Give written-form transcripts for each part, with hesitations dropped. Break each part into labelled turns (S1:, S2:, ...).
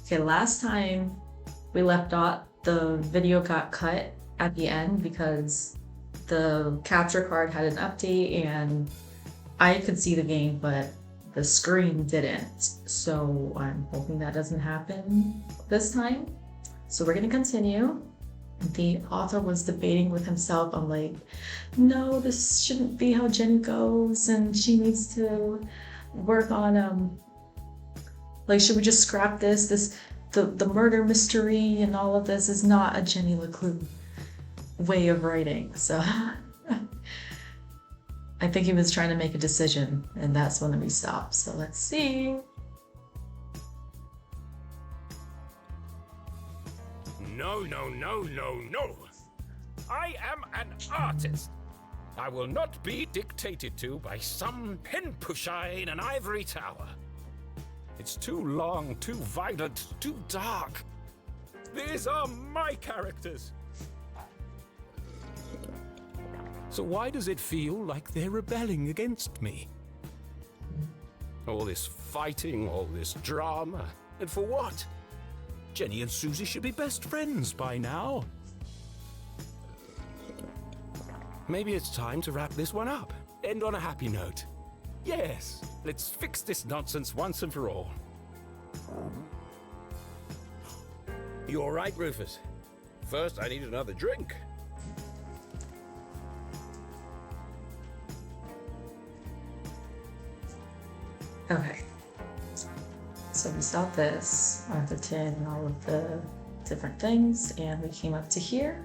S1: Okay, last time we left off, the video got cut at the end because the capture card had an update and I could see the game, but the screen didn't. So I'm hoping that doesn't happen this time. So we're gonna continue. The author was debating with himself. I'm like, no, this shouldn't be how Jenny goes, and she needs to work on like, should we just scrap this? The murder mystery and all of this is not a Jenny LeClue way of writing. So I think he was trying to make a decision, and that's when we stopped. So let's see.
S2: No, no, no, no, no. I am an artist. I will not be dictated to by some pen pusher in an ivory tower. It's too long, too violent, too dark. These are my characters. So why does it feel like they're rebelling against me? All this fighting, all this drama, and for what? Jenny and Susie should be best friends by now. Maybe it's time to wrap this one up. End on a happy note. Yes, let's fix this nonsense once and for all. You all right, Rufus? First, I need another drink.
S1: Okay. So we saw this, Arthur 10, and all of the different things, and we came up to here.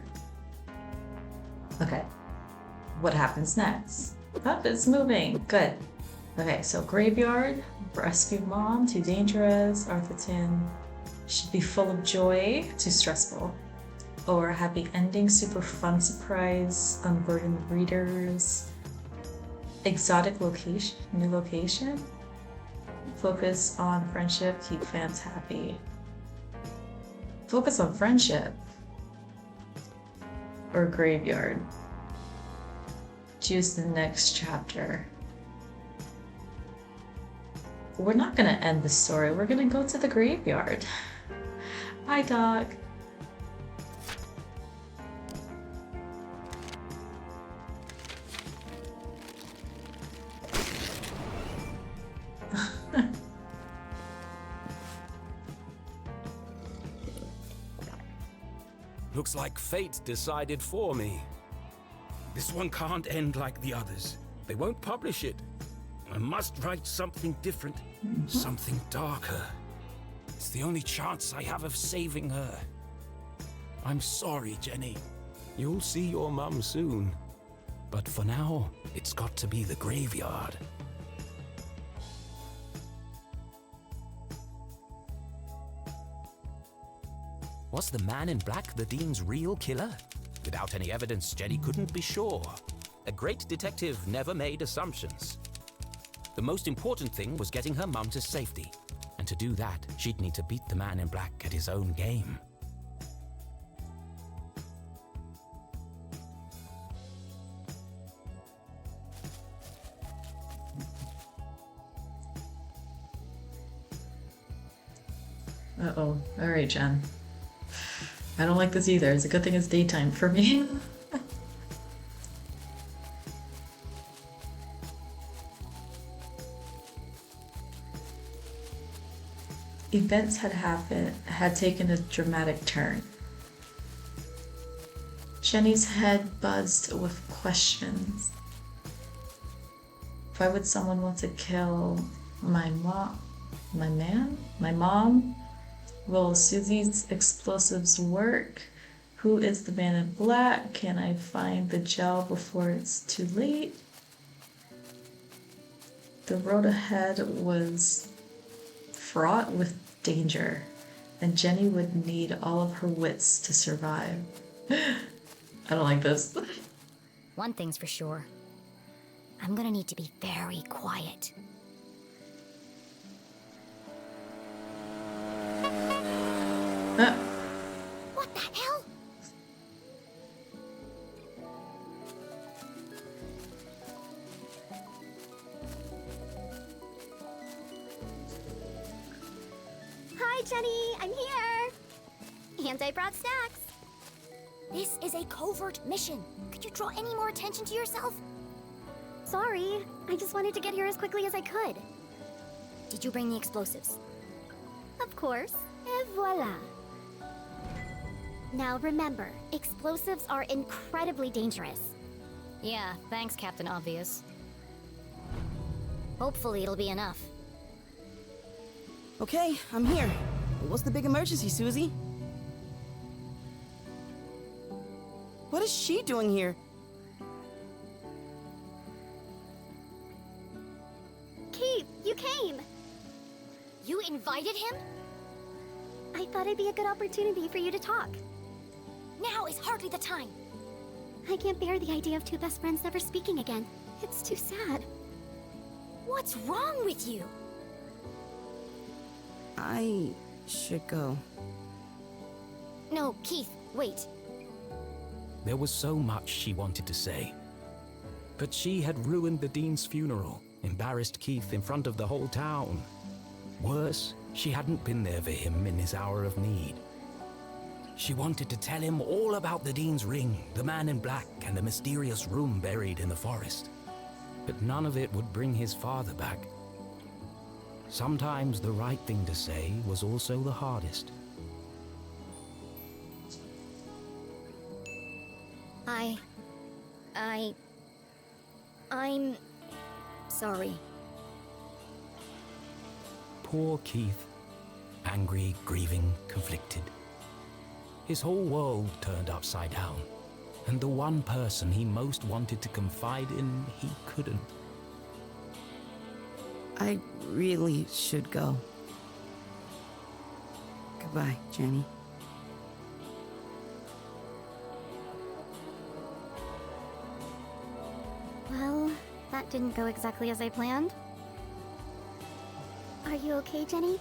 S1: Okay. What happens next? Oh, it's moving. Good. Okay, so graveyard, rescue mom, too dangerous, Arthur 10 should be full of joy, too stressful. Or a happy ending, super fun surprise, unburden readers, exotic location, new location, focus on friendship, keep fans happy. Focus on friendship. Or graveyard. Choose the next chapter. We're not gonna end the story. We're gonna go to the graveyard. Hi, dog.
S2: Looks like fate decided for me. This one can't end like the others. They won't publish it. I must write something different, something darker. It's the only chance I have of saving her. I'm sorry, Jenny. You'll see your mum soon. But for now, it's got to be the graveyard. Was the man in black the Dean's real killer? Without any evidence, Jenny couldn't be sure. A great detective never made assumptions. The most important thing was getting her mum to safety. And to do that, she'd need to beat the man in black at his own game.
S1: Uh-oh. All right, Jen. I don't like this either. It's a good thing it's daytime for me. Events had taken a dramatic turn. Jenny's head buzzed with questions. Why would someone want to kill my mom? My mom? Will Susie's explosives work? Who is the man in black? Can I find the gel before it's too late? The road ahead was fraught with danger, and Jenny would need all of her wits to survive. I don't like this.
S3: One thing's for sure. I'm gonna need to be very quiet. What the hell? Hi,
S4: Hi, Jenny. I'm here. And I brought snacks.
S3: This is a covert mission. Could you draw any more attention to yourself?
S4: Sorry. I just wanted to get here as quickly as I could.
S3: Did you bring the explosives?
S4: Of course. Et voila. Now remember, explosives are incredibly dangerous.
S3: Yeah, thanks, Captain Obvious. Hopefully it'll be enough.
S5: Okay, I'm here. What's the big emergency, Susie? What is she doing here?
S4: Keith, you came!
S3: You invited him?
S4: I thought it'd be a good opportunity for you to talk.
S3: Now is hardly the time.
S4: I can't bear the idea of two best friends never speaking again. It's too sad.
S3: What's wrong with you?
S5: I should go.
S3: No, Keith, wait.
S2: There was so much she wanted to say. But she had ruined the Dean's funeral, embarrassed Keith in front of the whole town. Worse, she hadn't been there for him in his hour of need. She wanted to tell him all about the Dean's ring, the man in black, and the mysterious room buried in the forest. But none of it would bring his father back. Sometimes the right thing to say was also the hardest.
S3: I'm sorry.
S2: Poor Keith. Angry, grieving, conflicted. His whole world turned upside down. And the one person he most wanted to confide in, he couldn't.
S5: I really should go. Goodbye, Jenny.
S4: Well, that didn't go exactly as I planned. Are you okay, Jenny?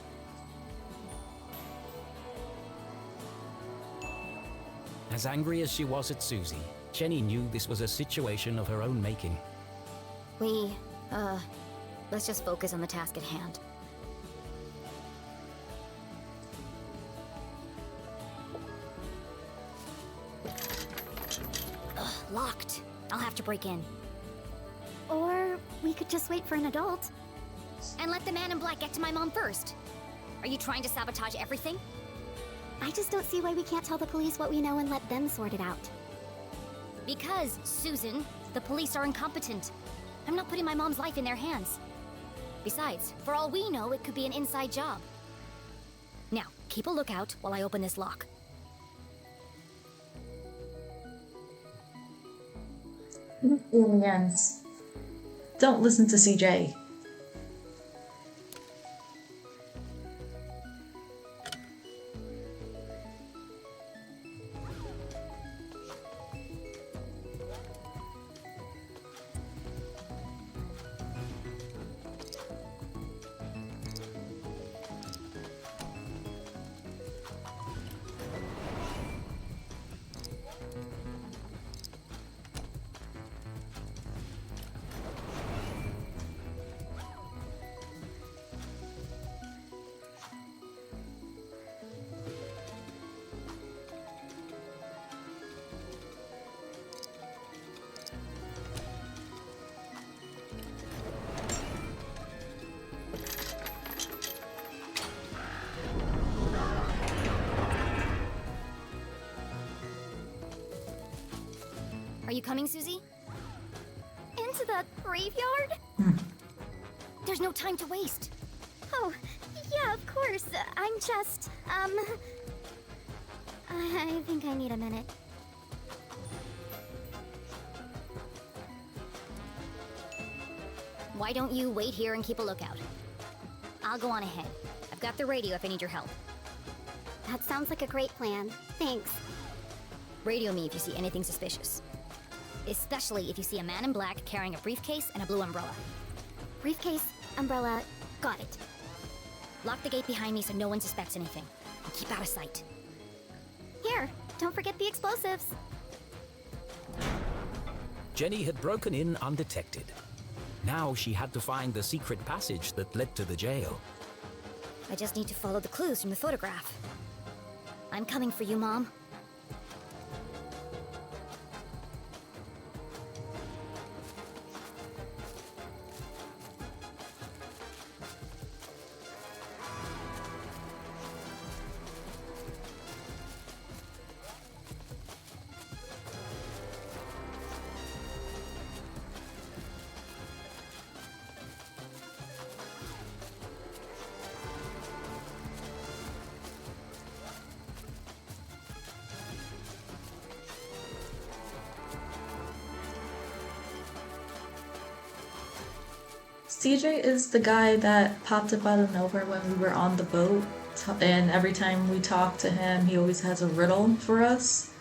S2: As angry as she was at Susie, Jenny knew this was a situation of her own making.
S3: Let's just focus on the task at hand. Ugh, locked. I'll have to break in.
S4: Or we could just wait for an adult.
S3: And let the man in black get to my mom first. Are you trying to sabotage everything?
S4: I just don't see why we can't tell the police what we know and let them sort it out.
S3: Because, Susan, the police are incompetent. I'm not putting my mom's life in their hands. Besides, for all we know, it could be an inside job. Now, keep a lookout while I open this lock.
S1: Aliens. Don't listen to CJ.
S3: Are you coming, Susie?
S4: Into the graveyard?
S3: There's no time to waste.
S4: Oh, yeah, of course. I'm just, I think I need a minute.
S3: Why don't you wait here and keep a lookout? I'll go on ahead. I've got the radio if I need your help.
S4: That sounds like a great plan. Thanks.
S3: Radio me if you see anything suspicious. Especially if you see a man in black carrying a briefcase and a blue umbrella.
S4: Briefcase, umbrella, got it.
S3: Lock the gate behind me so no one suspects anything. And keep out of sight.
S4: Here, don't forget the explosives.
S2: Jenny had broken in undetected. Now she had to find the secret passage that led to the jail.
S3: I just need to follow the clues from the photograph. I'm coming for you, Mom.
S1: CJ is the guy that popped up out of nowhere when we were on the boat, and every time we talk to him, he always has a riddle for us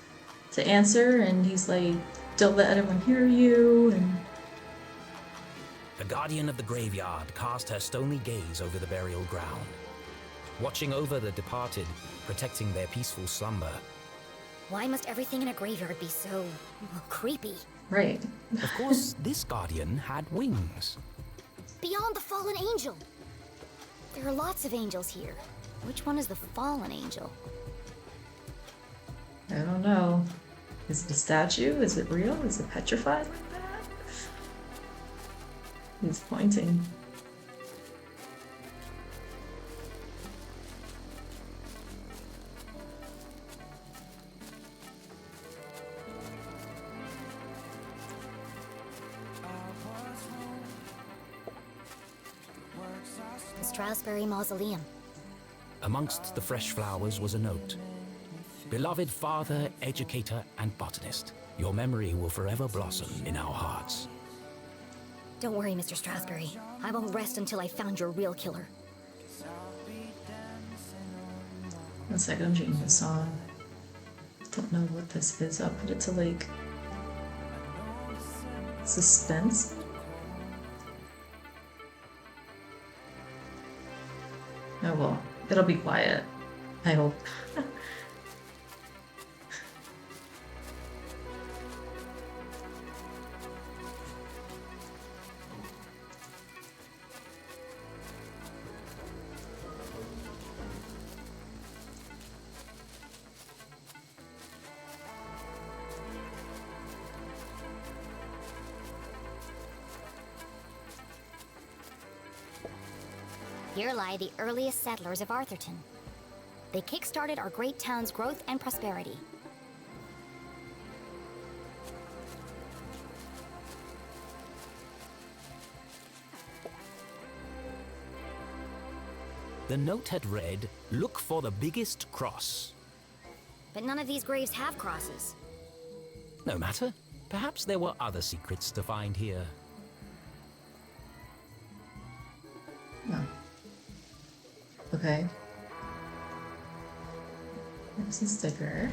S1: to answer, and he's like, don't let anyone hear you, and...
S2: The guardian of the graveyard cast her stony gaze over the burial ground, watching over the departed, protecting their peaceful slumber.
S3: Why must everything in a graveyard be so... well, creepy?
S1: Right.
S2: Of course, this guardian had wings.
S3: Beyond the fallen angel! There are lots of angels here. Which one is the fallen angel?
S1: I don't know. Is it a statue? Is it real? Is it petrified like that? He's pointing.
S3: The Strasberry Mausoleum.
S2: Amongst the fresh flowers was a note. Beloved father, educator, and botanist, your memory will forever blossom in our hearts.
S3: Don't worry, Mr. Strasberry. I won't rest until I've found your real killer.
S1: 1 second, I'm changing the song. Don't know what this is. I'll put it to like suspense. Oh well, it'll be quiet. I hope.
S3: Here lie the earliest settlers of Arthurton. They kick-started our great town's growth and prosperity.
S2: The note had read, "Look for the biggest cross."
S3: But none of these graves have crosses.
S2: No matter. Perhaps there were other secrets to find here.
S1: No. Okay. There's a sticker.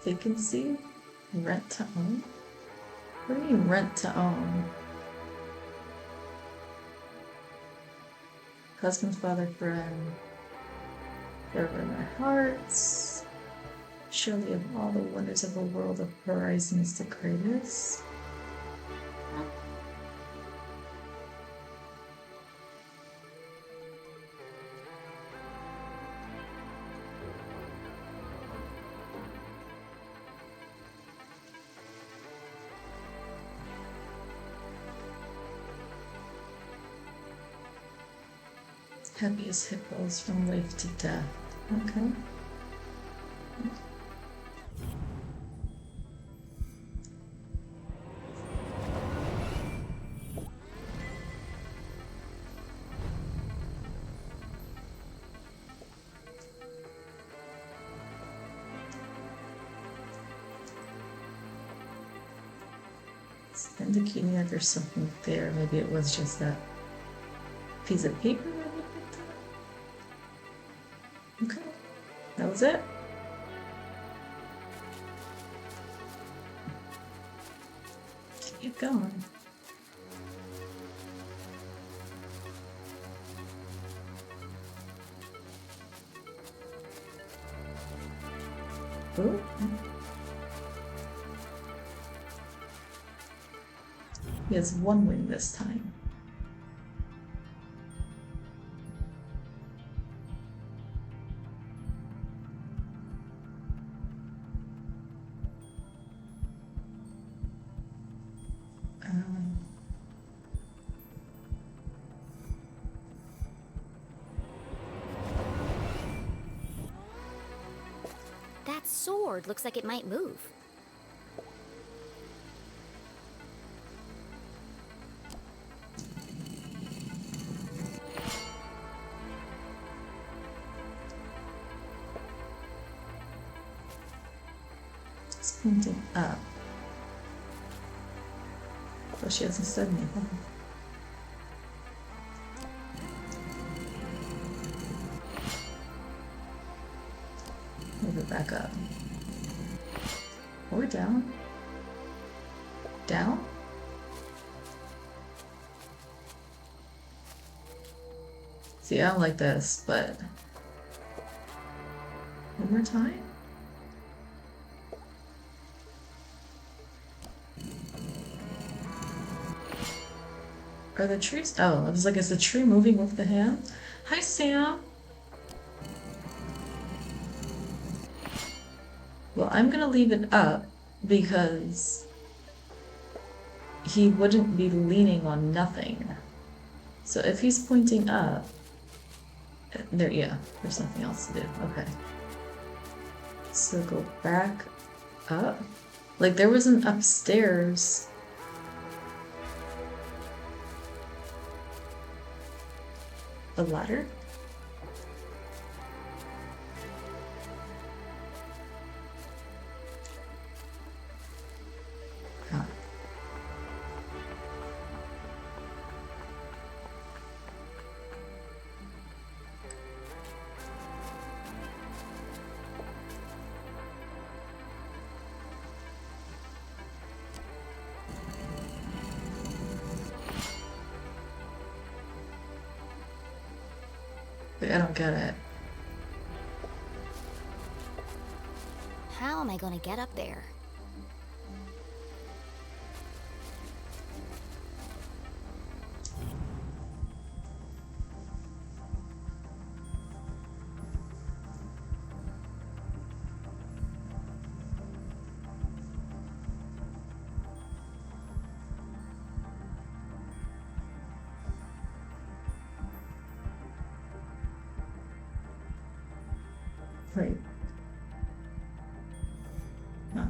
S1: Vacancy? Rent to own? What do you mean rent to own? Husband, father, friend. Forever in our hearts. Surely of all the wonders of the world, the horizon is the greatest. Happy as hippos from life to death. Okay. It's indicating that there's something there. Maybe it was just that piece of paper. Okay, that was it. Keep going. Ooh. He has one wing this time.
S3: That sword looks like it might move.
S1: It's pointing up. But she hasn't said anything. Move it back up. Or down. Down? See, I don't like this, but one more time? Are the trees? Oh, I was like, is the tree moving with the hand? Hi, Sam. Well, I'm gonna leave it up because he wouldn't be leaning on nothing. So if he's pointing up, there, yeah, there's nothing else to do. Okay. So go back up. Like there was an upstairs. A ladder? Huh. Wait, I don't get it.
S3: How am I gonna get up there?
S1: Right. Huh.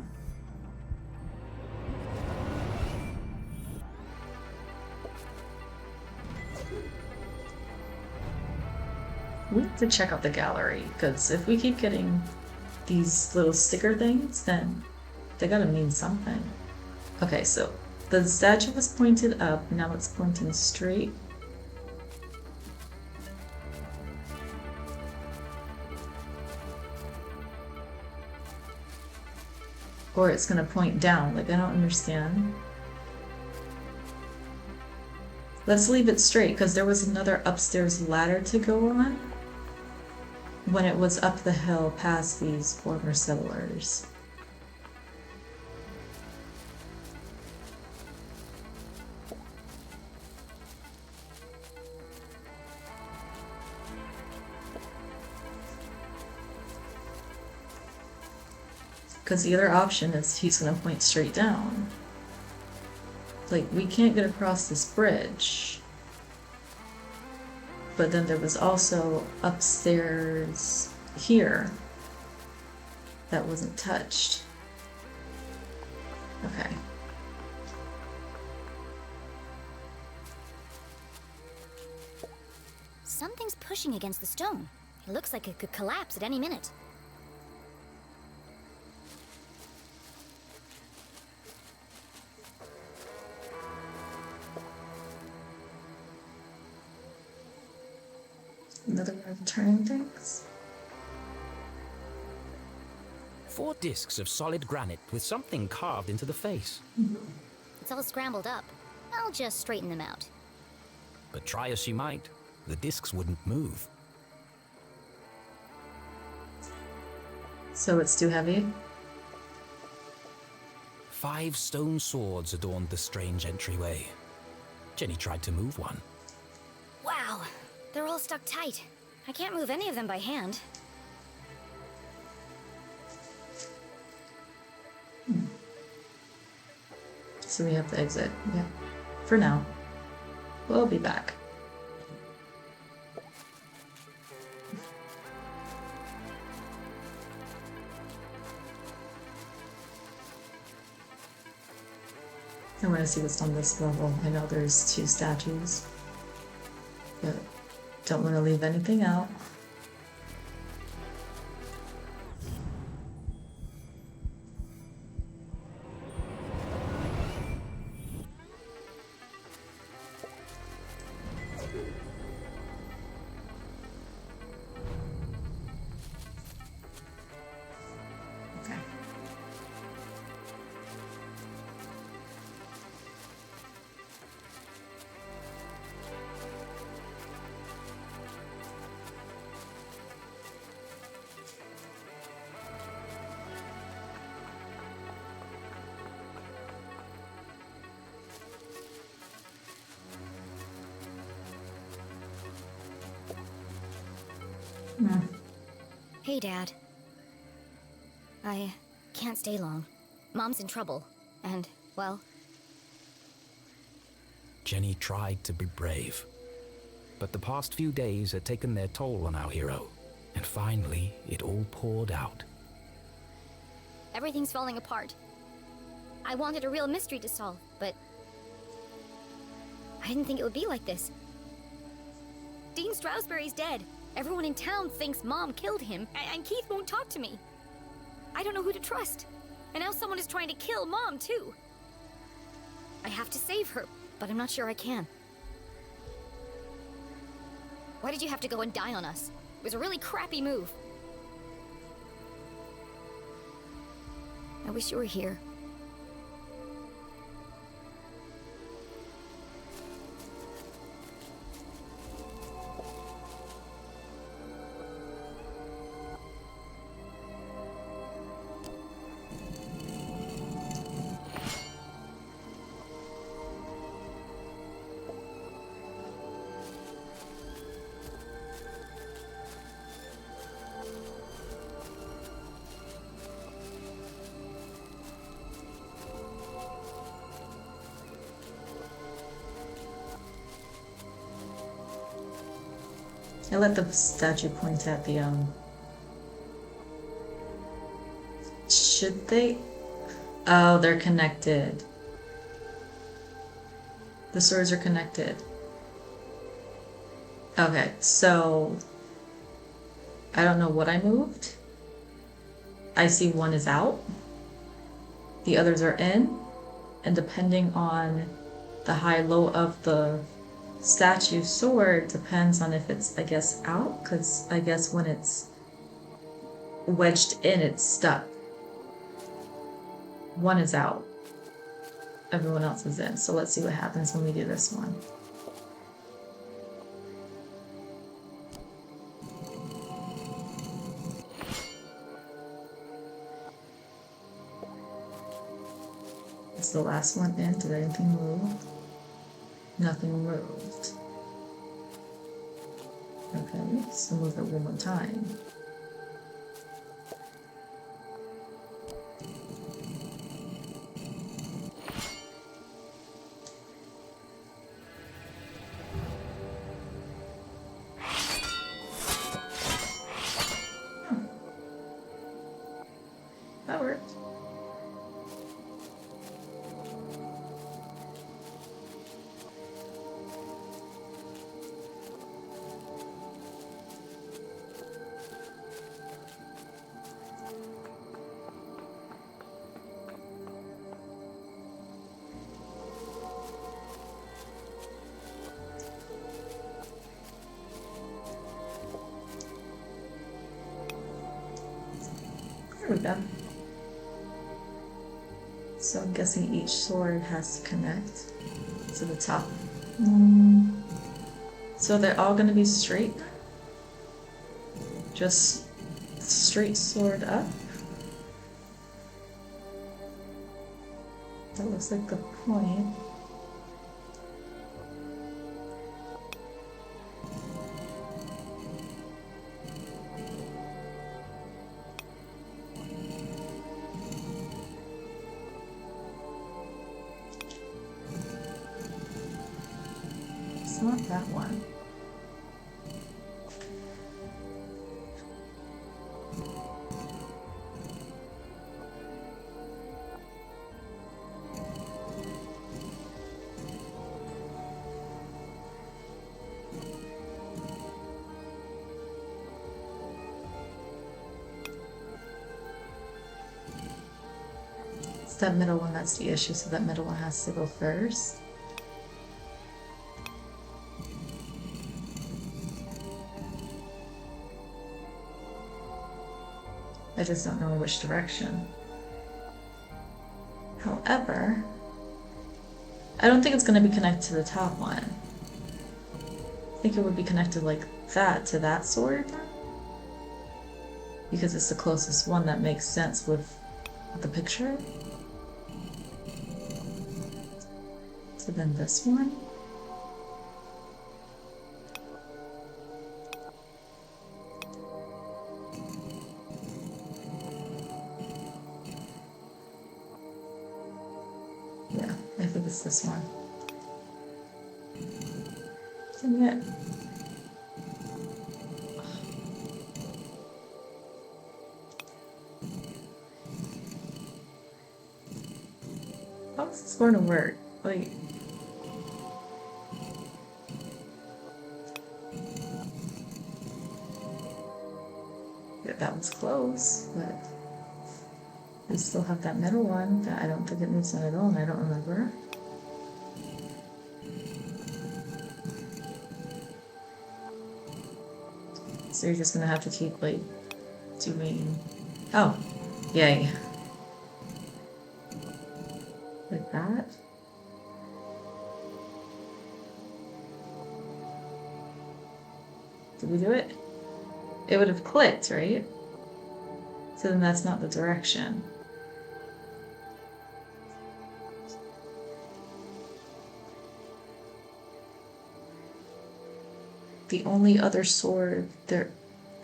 S1: We have to check out the gallery, because if we keep getting these little sticker things, then they gotta mean something. Okay, so the statue was pointed up, now it's pointing straight. Or it's gonna point down, like I don't understand. Let's leave it straight, because there was another upstairs ladder to go on when it was up the hill past these former settlers. Because the other option is he's going to point straight down. Like, we can't get across this bridge. But then there was also upstairs here that wasn't touched. Okay.
S3: Something's pushing against the stone. It looks like it could collapse at any minute.
S1: Another way of turning things.
S2: 4 discs of solid granite with something carved into the face.
S3: It it's all scrambled up. I'll just straighten them out.
S2: But try as she might, the discs wouldn't move.
S1: So it's too heavy?
S2: 5 stone swords adorned the strange entryway. Jenny tried to move one.
S3: Wow, they're all stuck tight. I can't move any of them by hand.
S1: So we have to exit. Yeah. For now. We'll be back. I want to see what's on this level. I know there's 2 statues, but don't want to leave anything out. Okay.
S3: Hey, Dad. I can't stay long. Mom's in trouble, and, well...
S2: Jenny tried to be brave. But the past few days had taken their toll on our hero, and finally it all poured out.
S3: Everything's falling apart. I wanted a real mystery to solve, but... I didn't think it would be like this. Dean Stroudsbury's dead. Everyone in town thinks Mom killed him, and Keith won't talk to me. I don't know who to trust. And now someone is trying to kill Mom, too. I have to save her, but I'm not sure I can. Why did you have to go and die on us? It was a really crappy move. I wish you were here.
S1: I let the statue point at the, Should they? Oh, they're connected. The swords are connected. Okay, so... I don't know what I moved. I see one is out. The others are in. And depending on the high-low of the statue sword depends on if it's, I guess, out, because I guess when it's wedged in, it's stuck. One is out. Everyone else is in. So let's see what happens when we do this one. Is the last one in? Did anything move? Nothing moved. Okay, so move it one more time. That worked. There we go. So I'm guessing each sword has to connect to the top. So they're all gonna be straight? Just straight sword up? That looks like the point. It's not that one. It's that middle one that's the issue, so that middle one has to go first. I just don't know which direction. However, I don't think it's going to be connected to the top one. I think it would be connected like that to that sword. Because it's the closest one that makes sense with the picture. So then this one. Yeah, I think it's this one. And yet, how is this going to work? Like, yeah, that was close, but we still have that middle one that I don't think it moves on at all, and I don't remember. So you're just gonna have to keep like doing. Oh, yay! Like that. Did we do it? It would have clicked, right? So then that's not the direction. The only other sword there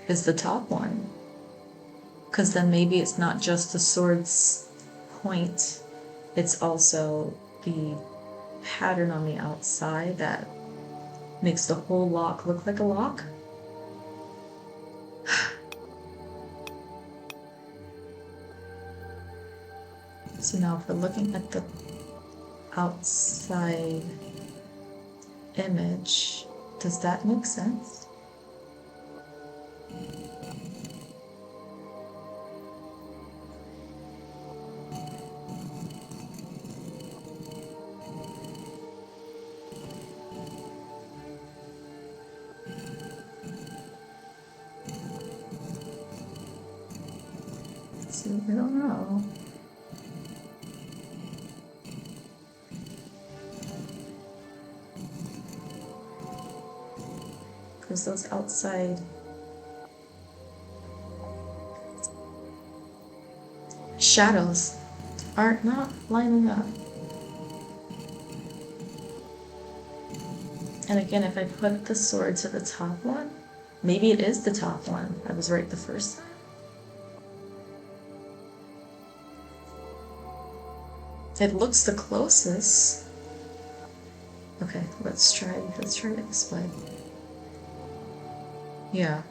S1: is the top one. Because then maybe it's not just the sword's point, it's also the pattern on the outside that makes the whole lock look like a lock. So now if we're looking at the outside image, does that make sense? See, I don't know. Because those outside shadows are not lining up. And again, if I put the sword to the top one, maybe it is the top one. I was right the first time. It looks the closest. Okay, let's try it this way. Yeah.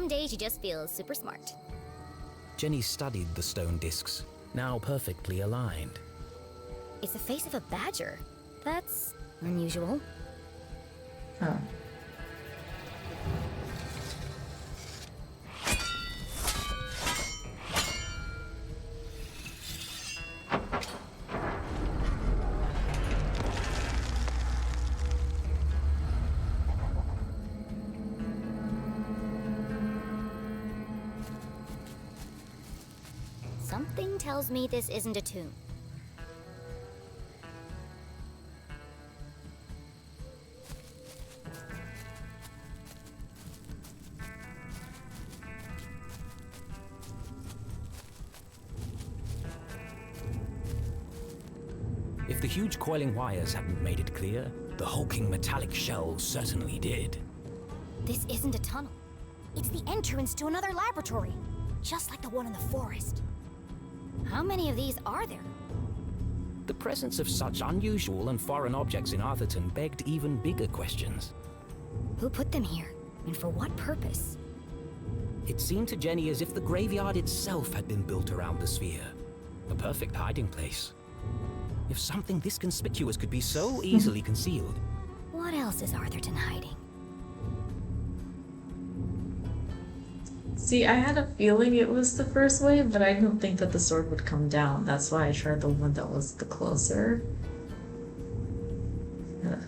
S3: some days you just feel super smart.
S2: Jenny studied the stone discs, now perfectly aligned.
S3: It's the face of a badger. That's unusual.
S1: Oh.
S3: Something tells me this isn't a tomb.
S2: If the huge coiling wires hadn't made it clear, the hulking metallic shell certainly did.
S3: This isn't a tunnel. It's the entrance to another laboratory, just like the one in the forest. How many of these are there?
S2: The presence of such unusual and foreign objects in Arthurton begged even bigger questions.
S3: Who put them here, and for what purpose?
S2: It seemed to Jenny as if the graveyard itself had been built around the sphere. A perfect hiding place. If something this conspicuous could be so easily concealed.
S3: What else is Arthurton hiding?
S1: See, I had a feeling it was the first wave, but I didn't think that the sword would come down. That's why I tried the one that was the closer. Ugh.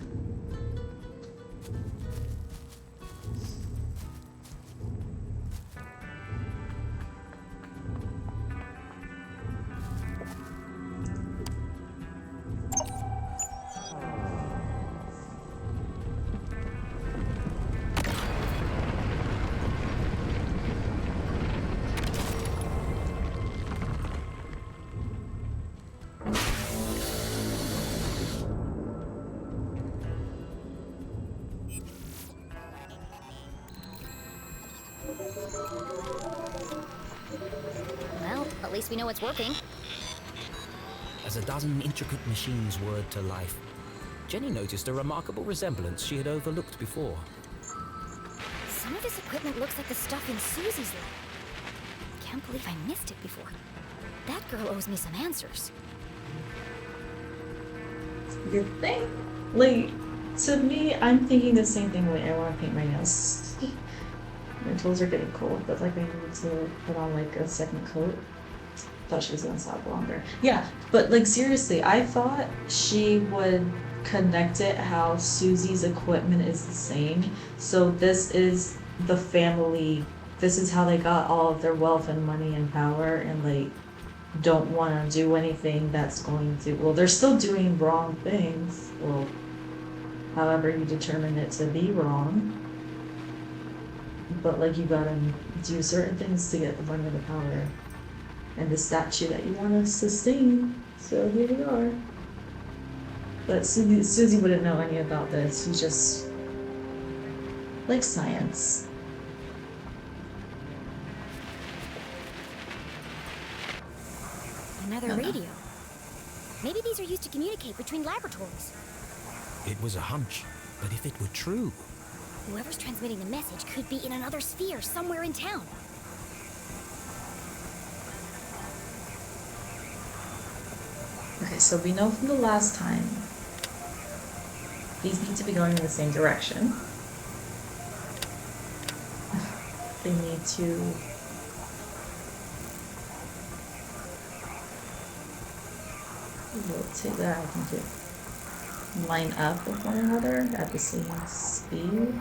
S3: Well, at least we know it's working.
S2: As a dozen intricate machines whirred to life, Jenny noticed a remarkable resemblance she had overlooked before.
S3: Some of this equipment looks like the stuff in Susie's lab. Can't believe I missed it before. That girl owes me some answers.
S1: You think? Like, to me, I'm thinking the same thing. Like, I want to paint my nails. My toes are getting cold, but like I need to put on like a second coat. Thought she was gonna stop longer. Yeah, but like seriously, I thought she would connect it how Susie's equipment is the same. So this is the family. This is how they got all of their wealth and money and power, and like don't want to do anything that's going to. Well, they're still doing wrong things. Well, however you determine it to be wrong. But like you gotta do certain things to get the money and the power and the statue that you want to sustain. So here we are. But Susie wouldn't know any about this. She's just like science.
S3: Another radio. Maybe these are used to communicate between laboratories.
S2: It was a hunch, but if it were true...
S3: Whoever's transmitting the message could be in another sphere somewhere in town.
S1: Okay, so we know from the last time these need to be going in the same direction. They need to rotate that. I think it line up with one another at the same speed.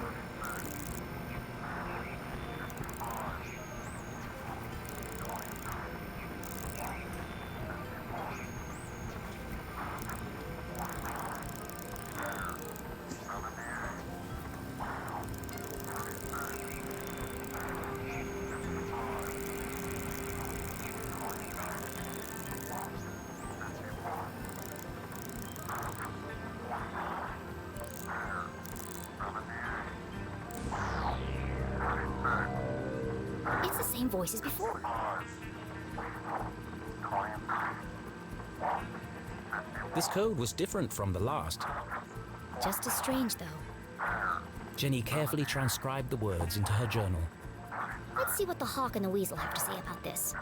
S3: Voices before.
S2: This code was different from the last.
S3: Just as strange, though.
S2: Jenny carefully transcribed the words into her journal.
S3: Let's see what the hawk and the weasel have to say about this.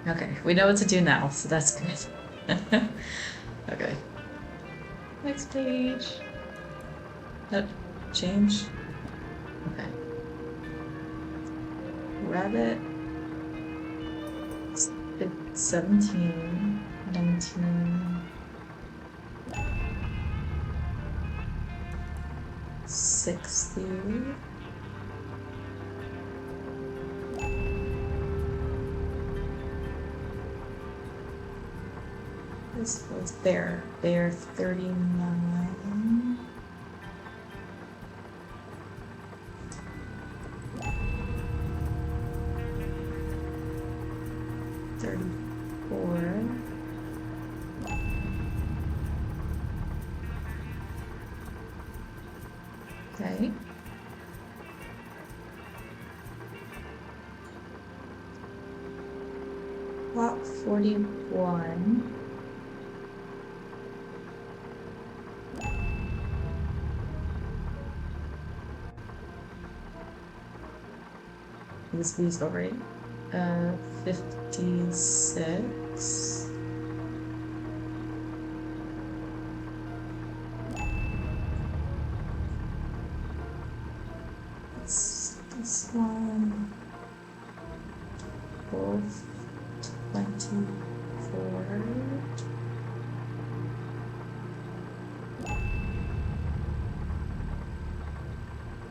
S1: Okay, we know what to do now, so that's good. Okay. Next page. Nope. Change. Okay. Rabbit. 17, 19, 60. This was Bear. Bear 39. Okay. Lot 41. This weasel, right? 56. This one. Both 24.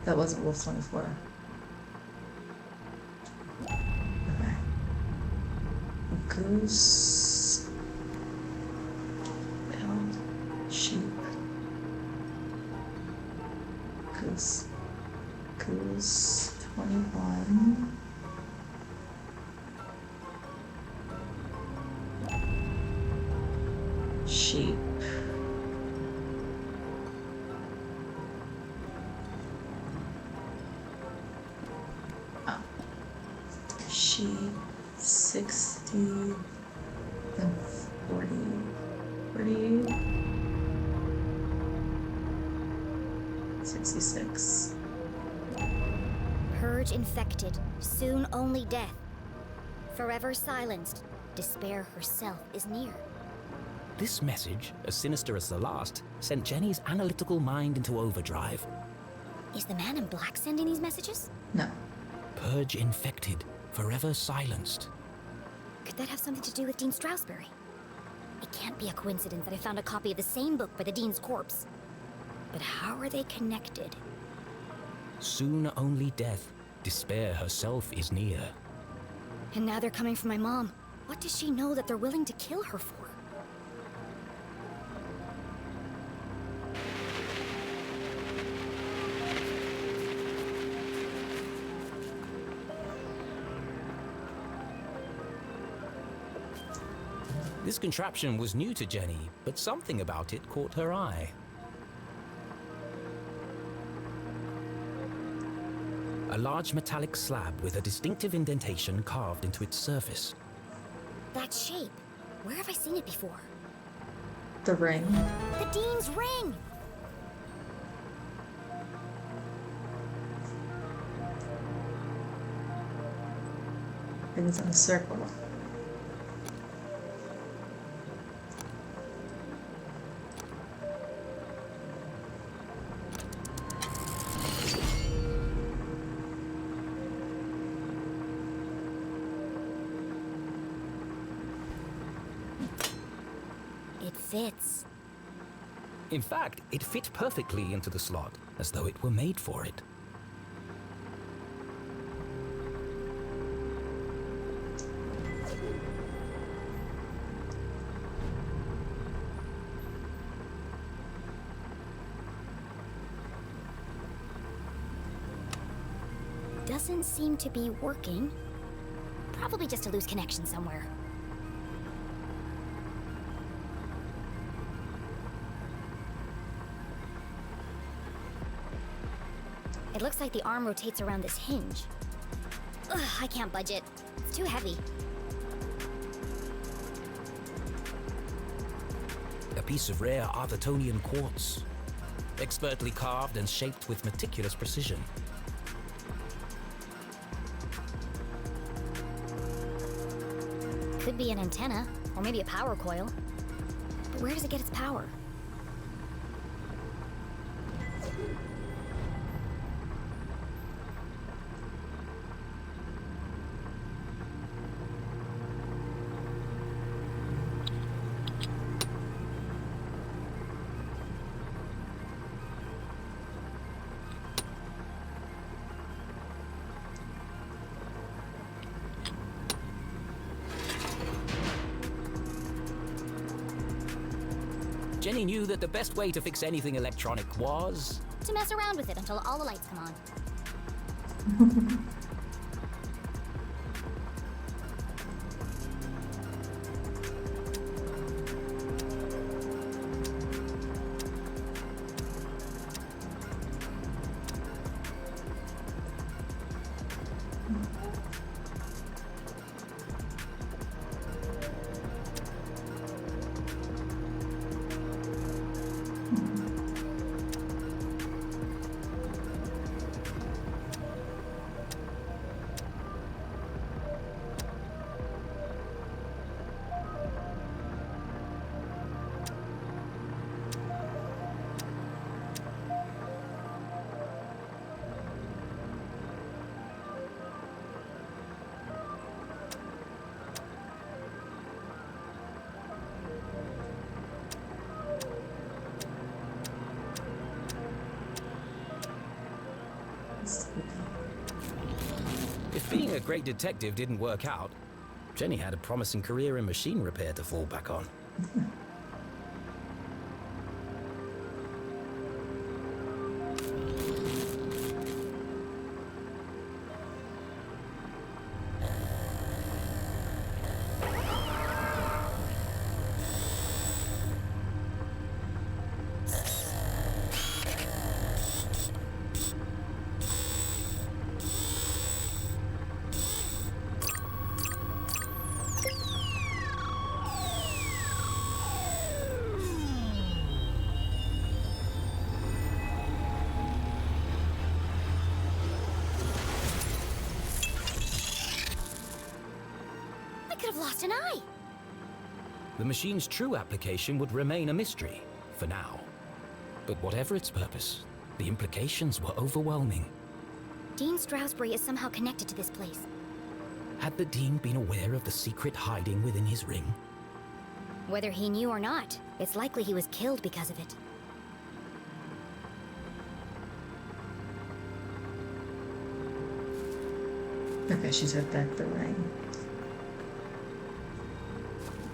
S1: That wasn't Wolf 24. Okay. Goose. Wild. Sheep. Goose. Goose 21. Sheep. Oh. Sheep 60 and 40. 40. 66.
S3: Purge infected, soon only death. Forever silenced, despair herself is near.
S2: This message, as sinister as the last, sent Jenny's analytical mind into overdrive.
S3: Is the man in black sending these messages?
S1: No.
S2: Purge infected, forever silenced.
S3: Could that have something to do with Dean Strasberry? It can't be a coincidence that I found a copy of the same book by the Dean's corpse. But how are they connected?
S2: Soon only death, despair herself is near.
S3: And now they're coming for my mom. What does she know that they're willing to kill her for?
S2: This contraption was new to Jenny, but something about it caught her eye. A large metallic slab with a distinctive indentation carved into its surface.
S3: That shape. Where have I seen it before?
S1: The ring.
S3: The Dean's ring!
S1: It was in a circle.
S3: It fits.
S2: In fact, it fit perfectly into the slot, as though it were made for it.
S3: Doesn't seem to be working. Probably just a loose connection somewhere. It looks like the arm rotates around this hinge. Ugh, I can't budge it. It's too heavy.
S2: A piece of rare Arthurtonian quartz. expertly carved and shaped with meticulous precision.
S3: Could be an antenna, or maybe a power coil. But where does it get its power?
S2: Jenny knew that the best way to fix anything electronic was...
S3: To mess around with it until all the lights come on.
S2: If being a great detective didn't work out, Jenny had a promising career in machine repair to fall back on.
S3: Lost an eye.
S2: The machine's true application would remain a mystery, for now. But whatever its purpose, the implications were overwhelming.
S3: Dean Stroudsbury is somehow connected to this place.
S2: Had the Dean been aware of the secret hiding within his ring?
S3: Whether he knew or not, it's likely he was killed because of it.
S1: Okay, she took back the ring.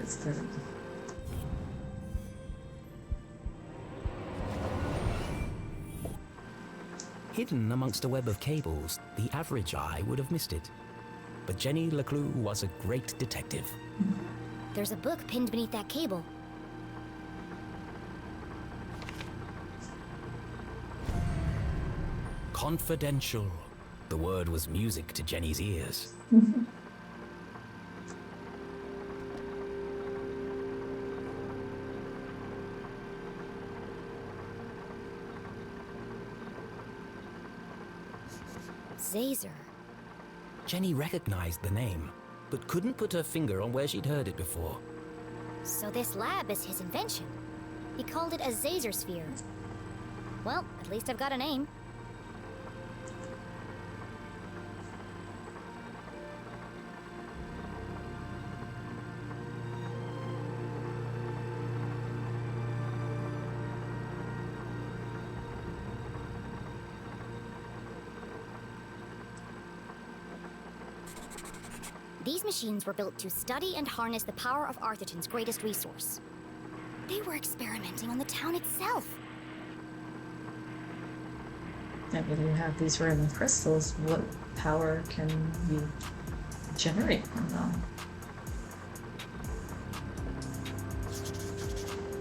S1: It's the...
S2: Hidden amongst a web of cables, the average eye would have missed it. But Jenny LeClue was a great detective.
S3: There's a book pinned beneath that cable.
S2: Confidential. The word was music to Jenny's ears.
S3: Zazer.
S2: Jenny recognized the name, but couldn't put her finger on where she'd heard it before.
S3: So this lab is his invention. He called it a Zazer sphere. Well, at least I've got a name. These machines were built to study and harness the power of Arthurton's greatest resource. They were experimenting on the town itself.
S1: If you have these random crystals, what power can you generate from them?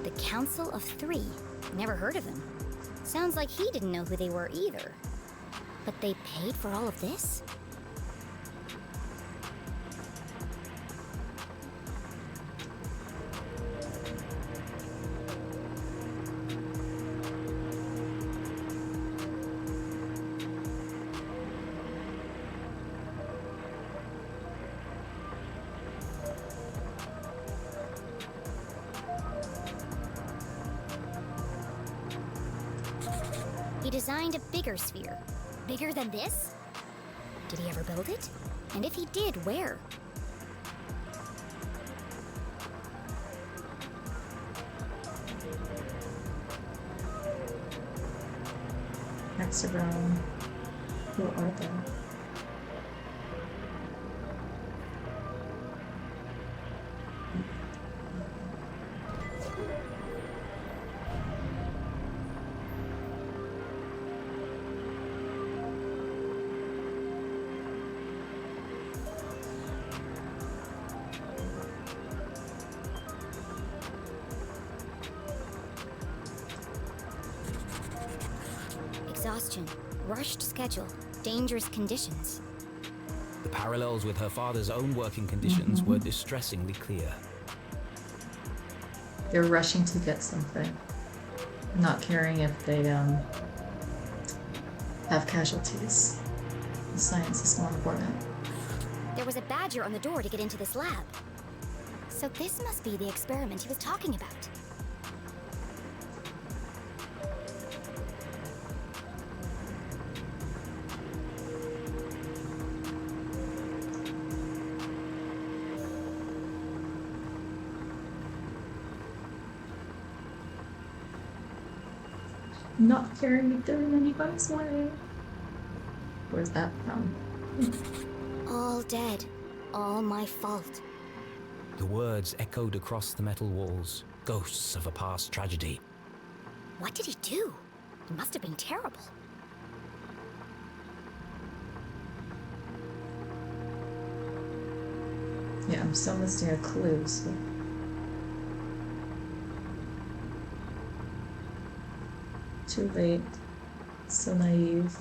S3: The Council of Three. Never heard of them. Sounds like he didn't know who they were either. But they paid for all of this? he designed a bigger sphere. Bigger than this? Did he ever build it? And if he did, where?
S1: Hexagon. Who are they?
S3: Exhaustion, rushed schedule, dangerous conditions.
S2: The parallels with her father's own working conditions were distressingly clear.
S1: They're rushing to get something, not caring if they have casualties. The science is more important.
S3: There was a badger on the door to get into this lab. So this must be the experiment he was talking about.
S1: Not caring if they're in anybody's way. Where's that from?
S3: All dead. All my fault.
S2: The words echoed across the metal walls, ghosts of a past tragedy.
S3: What did he do? It must have been terrible.
S1: Yeah, I'm still missing a clue, so. Too late. So naive.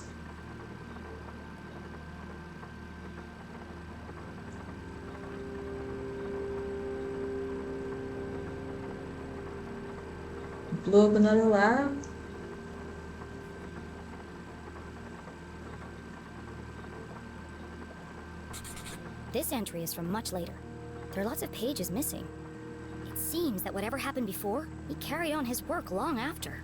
S1: Blew up another lab?
S3: This entry is from much later. There are lots of pages missing. It seems that whatever happened before, he carried on his work long after.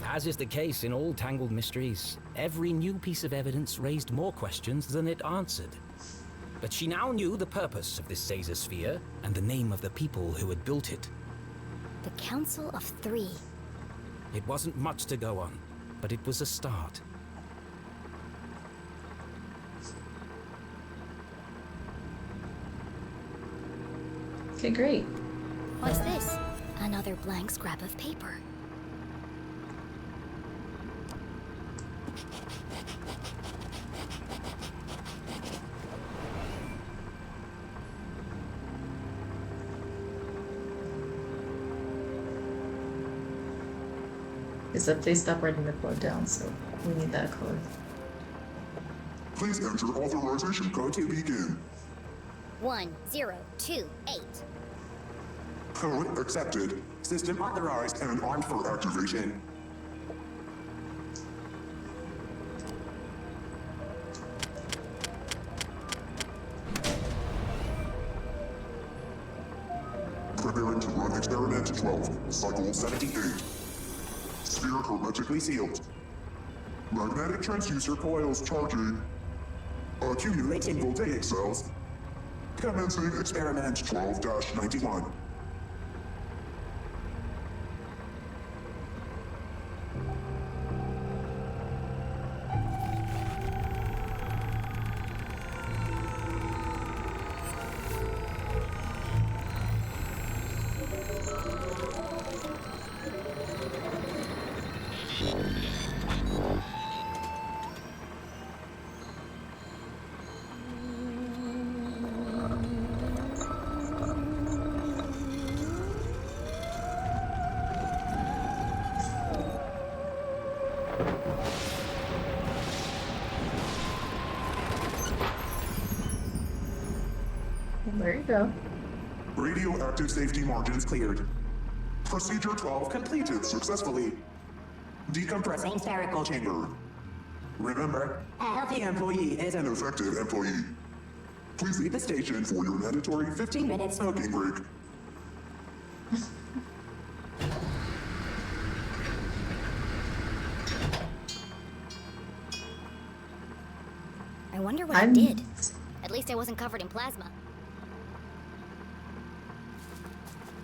S2: As is the case in all tangled mysteries, every new piece of evidence raised more questions than it answered. But she now knew the purpose of this Caesar sphere and the name of the people who had built it.
S3: The Council of Three.
S2: It wasn't much to go on, but it was a start.
S1: Okay, great.
S3: What's this? Another blank scrap of paper.
S1: Except they stopped writing the code down, so we need that code.
S6: Please enter authorization code to begin.
S3: 1028.
S6: Code accepted. System authorized and armed for activation. Preparing to run experiment 12, cycle 78. Sphere hermetically sealed. Magnetic transducer coils charging. Accumulating voltaic cells. Commencing experiment 12-91.
S1: There you go.
S6: Radioactive safety margins cleared. Procedure 12 completed successfully. Decompressing spherical chamber. Remember, a healthy employee is an effective employee. Please leave the station for your mandatory 15-minute smoking break.
S3: wonder what it did. At least I wasn't covered in plasma.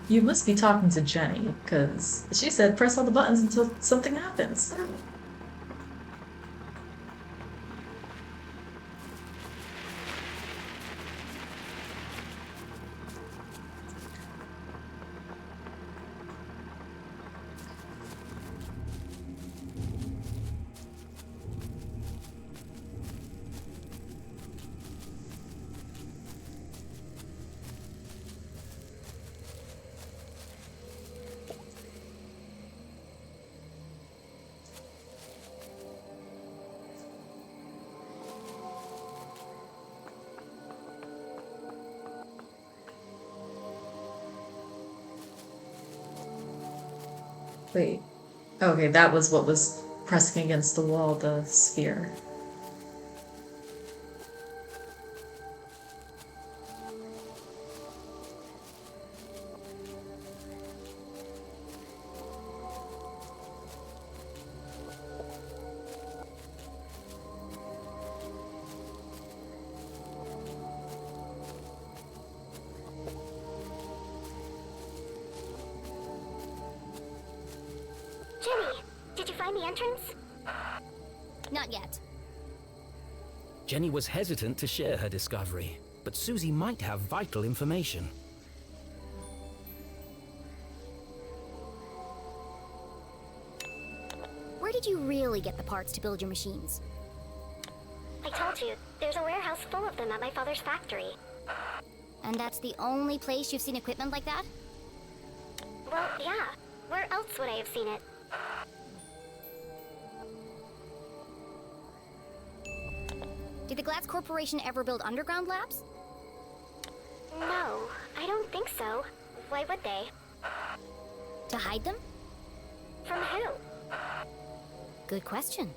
S1: You must be talking to Jenny, because she said press all the buttons until something happens. Wait. Okay, that was what was pressing against the wall, the sphere.
S4: Jenny, did you find the entrance?
S3: Not yet.
S2: Jenny was hesitant to share her discovery, but Susie might have vital information.
S3: Where did you really get the parts to build your machines?
S4: I told you, there's a warehouse full of them at my father's factory.
S3: And that's the only place you've seen equipment like that?
S4: Well, yeah. Where else would I have seen it?
S3: Did the Glatz Corporation ever build underground labs?
S4: No, I don't think so. Why would they?
S3: To hide them?
S4: From who?
S3: Good question.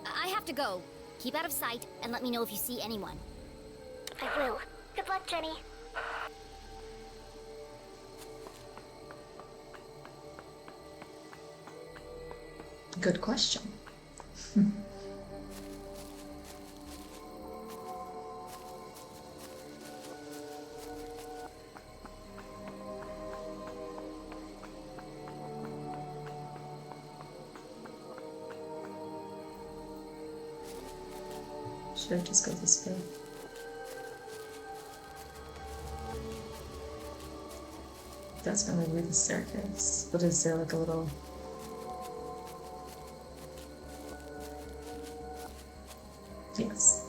S3: I have to go. Keep out of sight and let me know if you see anyone.
S4: I will. Good luck, Jenny.
S1: Good question. Should I just go this way? That's gonna be the staircase. But is there like a little... Yes.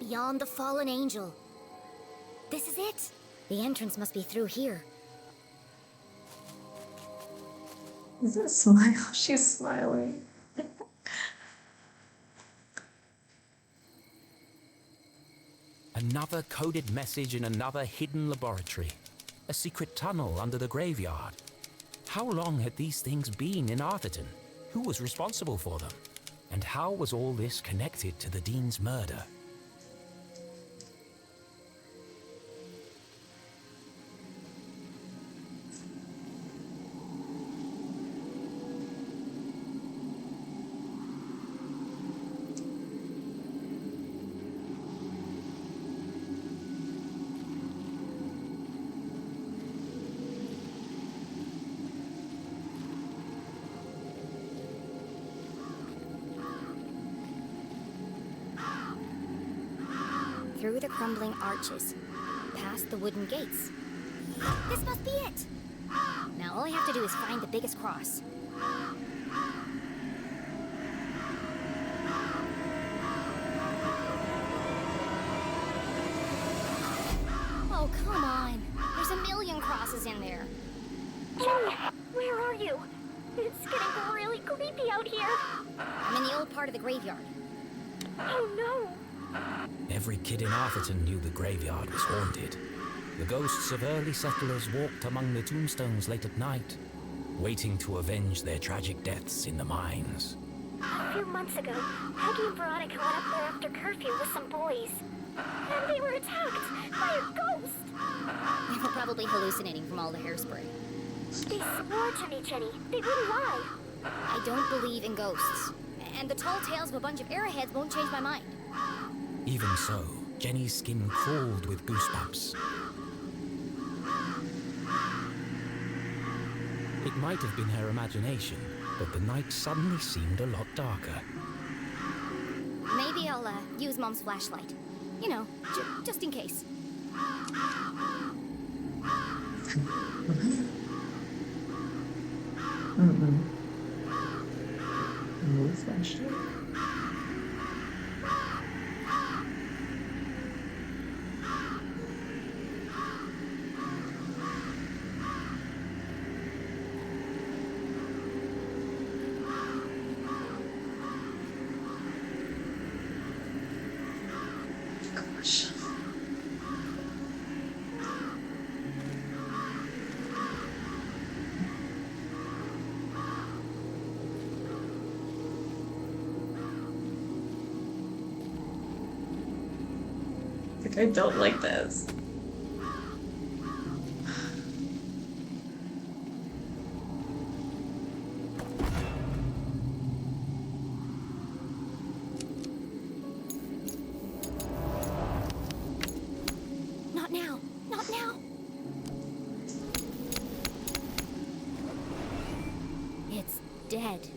S3: Beyond the fallen angel. This is it. The entrance must be through here.
S1: Is it a smile? She's smiling.
S2: Another coded message in another hidden laboratory. A secret tunnel under the graveyard. How long had these things been in Arthurton? Who was responsible for them? And how was all this connected to the Dean's murder?
S3: Through the crumbling arches, past the wooden gates. This must be it! Now all I have to do is find the biggest cross. Oh, come on. There's a million crosses in there.
S4: Jenny, where are you? It's getting really creepy out here.
S3: I'm in the old part of the graveyard.
S4: Oh no.
S2: Every kid in Arthurton knew the graveyard was haunted. The ghosts of early settlers walked among the tombstones late at night, waiting to avenge their tragic deaths in the mines.
S4: A few months ago, Peggy and Veronica went up there after curfew with some boys. And they were attacked by a ghost.
S3: They were probably hallucinating from all the hairspray.
S4: They swore to me, Jenny. They wouldn't lie.
S3: I don't believe in ghosts. And the tall tales of a bunch of arrowheads won't change my mind.
S2: Even so, Jenny's skin crawled with goosebumps. It might have been her imagination, but the night suddenly seemed a lot darker.
S3: Maybe I'll use Mom's flashlight. You know, just in case.
S1: No flashlight. Gosh. I don't like this.
S3: Not now! Not now! It's dead.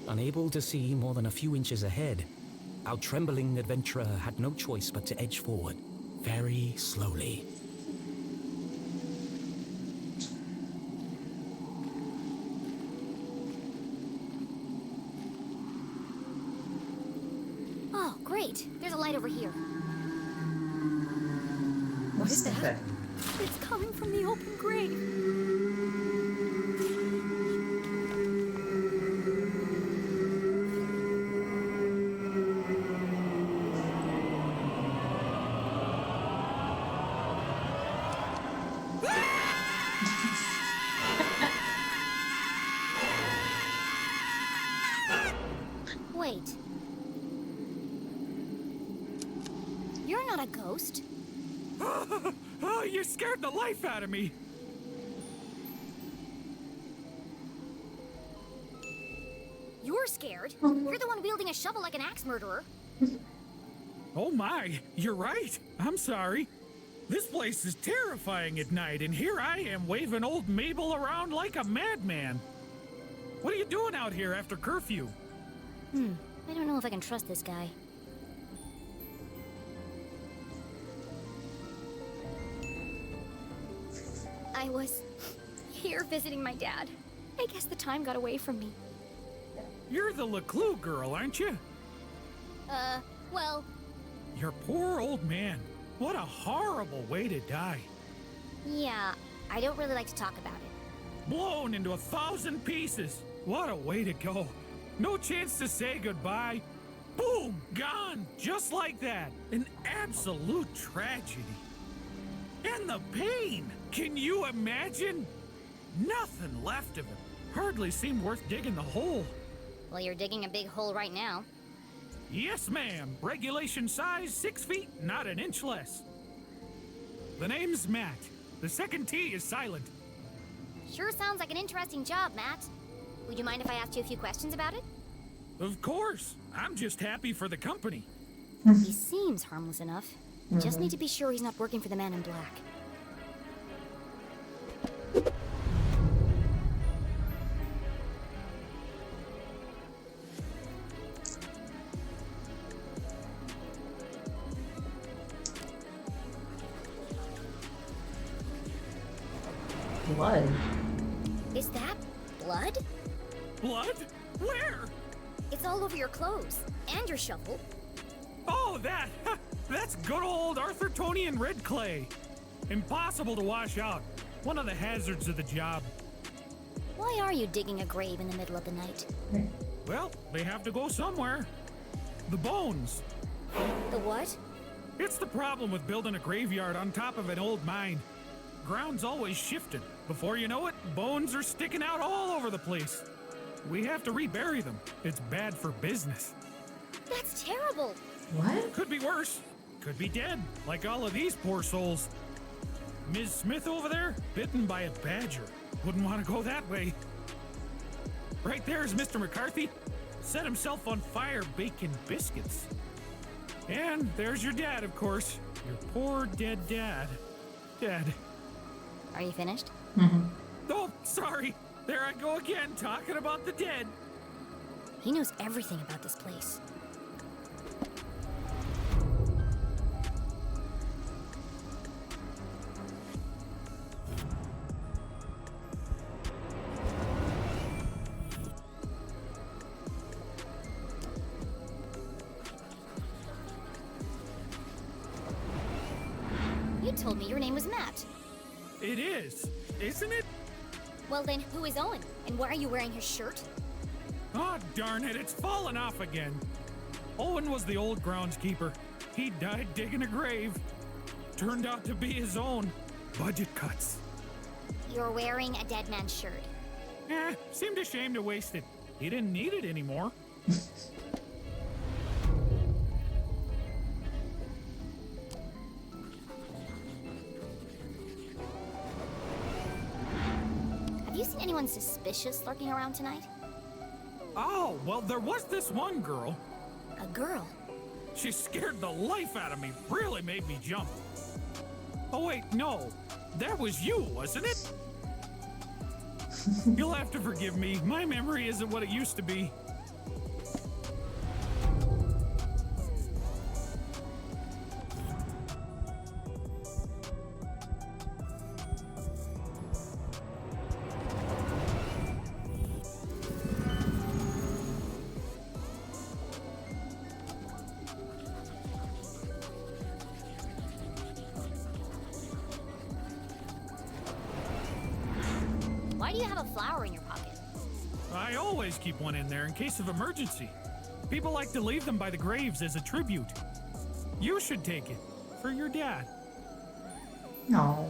S2: Unable to see more than a few inches ahead, our trembling adventurer had no choice but to edge forward, very slowly.
S3: Oh, great! There's a light over here.
S1: What is that?
S4: It's coming from the open grave.
S3: Wait. You're not a ghost.
S7: Oh, you scared the life out of me.
S3: You're scared. You're the one wielding a shovel like an axe murderer.
S7: Oh my, you're right. I'm sorry. This place is terrifying at night, and here I am waving old Mabel around like a madman. What are you doing out here after curfew?
S3: I don't know if I can trust this guy. I was here visiting my dad. I guess the time got away from me.
S7: You're the LeClue girl, aren't you?
S3: Well,
S7: Your poor old man. What a horrible way to die.
S3: yeah, I don't really like to talk about it.
S7: Blown into 1,000 pieces. What a way to go. No chance to say goodbye. Boom! Gone! Just like that. An absolute tragedy. And the pain! Can you imagine? Nothing left of it. Hardly seemed worth digging the hole.
S3: Well, you're digging a big hole right now.
S7: Yes, ma'am. Regulation size 6 feet, not an inch less. The name's Matt. The second T is silent.
S3: Sure sounds like an interesting job, Matt. Would you mind if I asked you a few questions about it?
S7: Of course. I'm just happy for the company.
S3: He seems harmless enough. Just need to be sure he's not working for the man in black.
S1: blood.
S3: Is that blood?
S7: Blood? Where?
S3: It's all over your clothes and your shovel.
S7: Oh, that! That's good old Arthurtonian red clay. Impossible to wash out. One of the hazards of the job.
S3: Why are you digging a grave in the middle of the night?
S7: Well, they have to go somewhere. The bones.
S3: The what?
S7: It's the problem with building a graveyard on top of an old mine. Ground's always shifting. Before you know it, bones are sticking out all over the place. We have to rebury them. It's bad for business.
S3: That's terrible.
S1: What?
S7: Could be worse. Could be dead, like all of these poor souls. Ms. Smith over there, bitten by a badger. Wouldn't want to go that way. Right there's Mr. McCarthy. Set himself on fire baking biscuits. And there's your dad, of course. Your poor dead dad. Dead.
S3: Are you finished?
S7: Oh, sorry. There I go again, talking about the dead.
S3: He knows everything about this place. You told me your name was Matt.
S7: It is, isn't it?
S3: Well then, who is Owen? And why are you wearing his shirt?
S7: Oh, darn it, it's fallen off again. Owen was the old groundskeeper. He died digging a grave. Turned out to be his own. Budget cuts.
S3: You're wearing a dead man's shirt.
S7: Seemed a shame to waste it. He didn't need it anymore.
S3: Have you seen anyone suspicious lurking around tonight?
S7: Oh, well, there was this one girl.
S3: A girl?
S7: She scared the life out of me. Really made me jump. Oh, wait, no. That was you, wasn't it? You'll have to forgive me. My memory isn't what it used to be.
S3: Why do you have a flower in your pocket?
S7: I always keep one in there in case of emergency. People like to leave them by the graves as a tribute. You should take it. For your dad.
S1: No.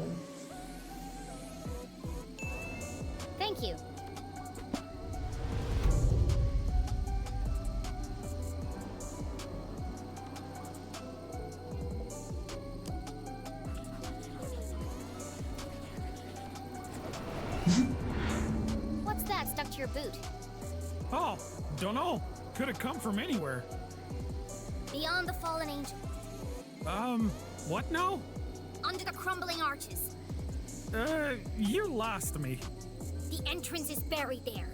S3: Thank you. What's that stuck to your boot?
S7: Oh, dunno. Could have come from anywhere.
S3: Beyond the fallen angel.
S7: What now?
S3: Under the crumbling arches.
S7: You lost me.
S3: The entrance is buried there.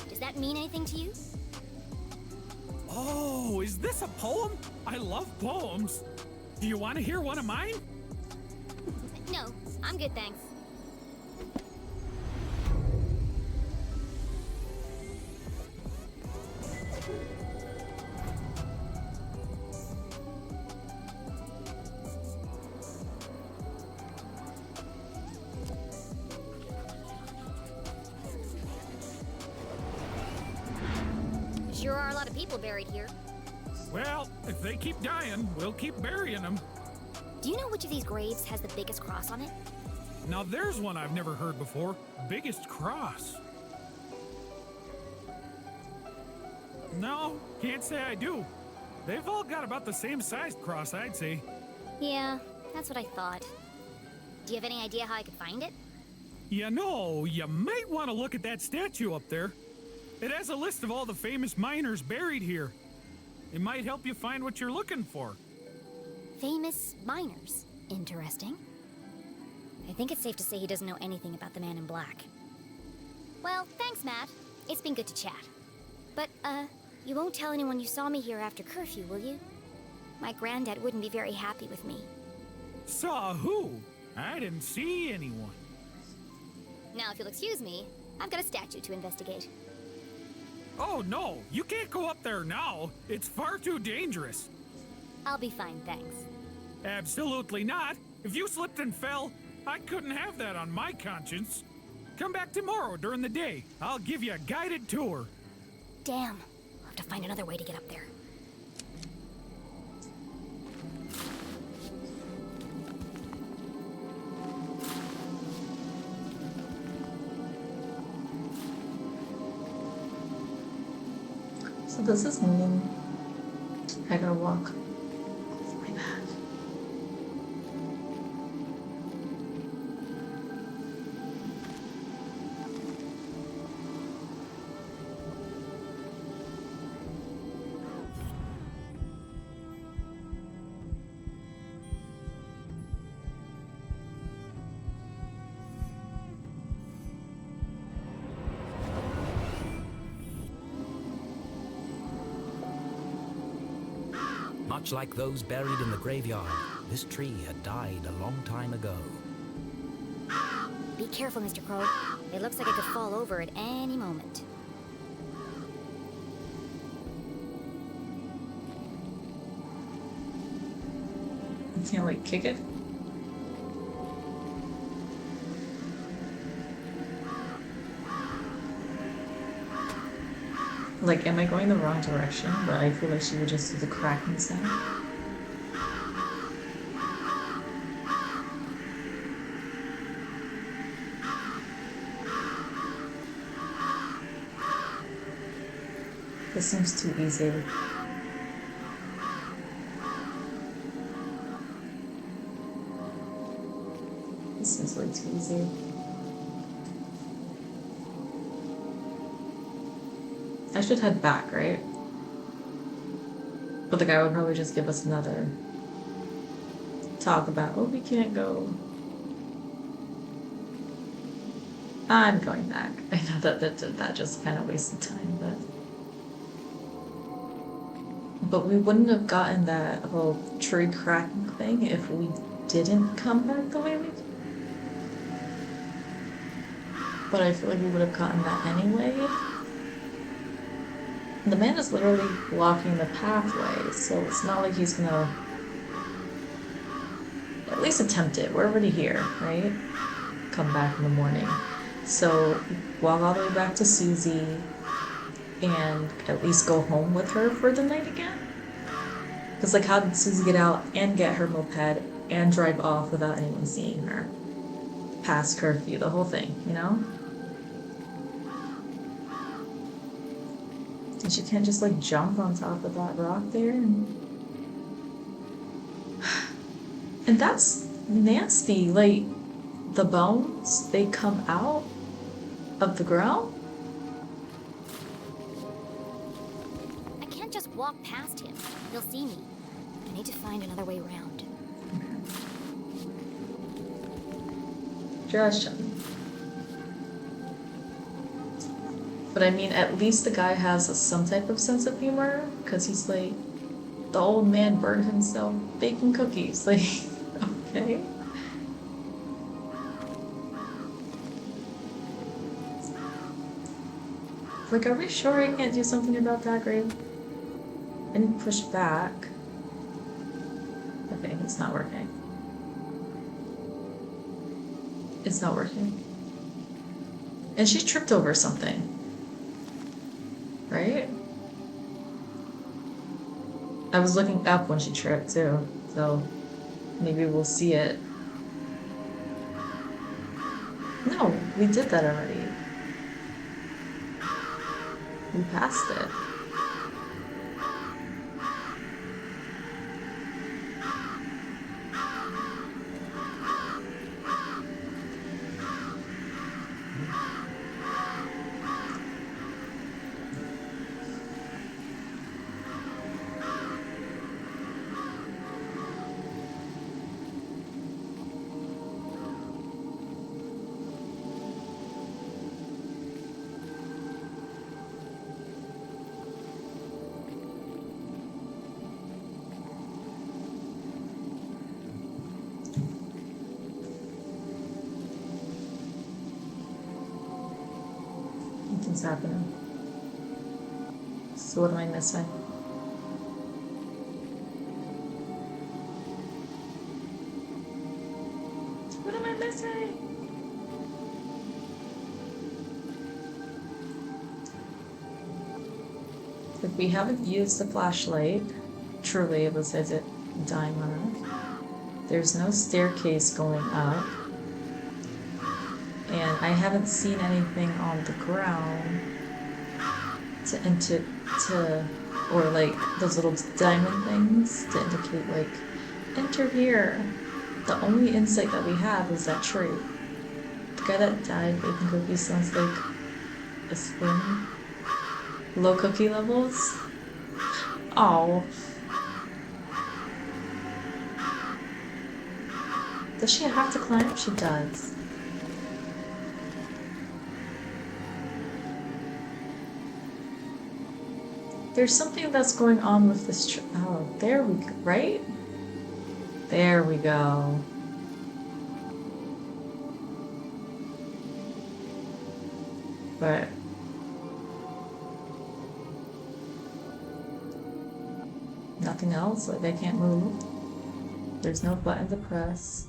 S3: Does that mean anything to you?
S7: Oh, is this a poem? I love poems. Do you want to hear one of mine?
S3: No, I'm good, thanks. Sure are a lot of people buried here.
S7: Well, if they keep dying, we'll keep burying them.
S3: Do you know which of these graves has the biggest cross on it?
S7: Now there's one I've never heard before. Biggest cross. No, can't say I do. They've all got about the same sized cross, I'd say.
S3: Yeah, that's what I thought. Do you have any idea how I could find it?
S7: You know, you might want to look at that statue up there. It has a list of all the famous miners buried here. It might help you find what you're looking for.
S3: Famous miners. Interesting. I think it's safe to say he doesn't know anything about the man in black. Well, thanks, Matt. It's been good to chat. But, you won't tell anyone you saw me here after curfew, will you? My granddad wouldn't be very happy with me.
S7: Saw who? I didn't see anyone.
S3: Now, if you'll excuse me, I've got a statue to investigate.
S7: Oh no, you can't go up there now. It's far too dangerous.
S3: I'll be fine, thanks.
S7: Absolutely not. If you slipped and fell, I couldn't have that on my conscience. Come back tomorrow during the day. I'll give you a guided tour.
S3: Damn. I'll have to find another way to get up there.
S1: So does this mean I gotta walk all the way back?
S2: Much like those buried in the graveyard, this tree had died a long time ago.
S3: Be careful, Mr. Crow. It looks like it could fall over at any moment.
S1: You can't like kick it? Like, am I going the wrong direction? But I feel like she would just do the cracking sound. This seems too easy. This seems way too easy. I should head back, right? But the guy would probably just give us another talk about, oh, we can't go. I'm going back. I know that just kind of wasted time, but we wouldn't have gotten that whole tree cracking thing if we didn't come back the way we did. But I feel like we would have gotten that anyway. The man is literally blocking the pathway, so it's not like he's gonna at least attempt it. We're already here, right? Come back in the morning. So walk all the way back to Susie and at least go home with her for the night again? Because like, how did Susie get out and get her moped and drive off without anyone seeing her? Past curfew, the whole thing, you know? And she can't just like jump on top of that rock there and that's nasty. Like, the bones, they come out of the ground?
S3: I can't just walk past him. He'll see me. I need to find another way around.
S1: Just checking. But I mean, at least the guy has some type of sense of humor, because he's like, the old man burned himself baking cookies. Like, okay. Like, are we sure I can't do something about that grave? I need to push back. Okay, it's not working. It's not working. And she tripped over something. Right? I was looking up when she tripped too, so maybe we'll see it. No, we did that already. We passed it. Nothing's happening. So what am I missing? What am I missing? If we haven't used the flashlight, truly it was as it dying on us. There's no staircase going up. And I haven't seen anything on the ground or like those little diamond things to indicate like, enter here. The only insight that we have is that tree. The guy that died baking cookies sounds like a spoon. Low cookie levels? Oh. Does she have to climb? She does. There's something that's going on with this oh, there we go, right? There we go. But nothing else, like I can't move. There's no button to press.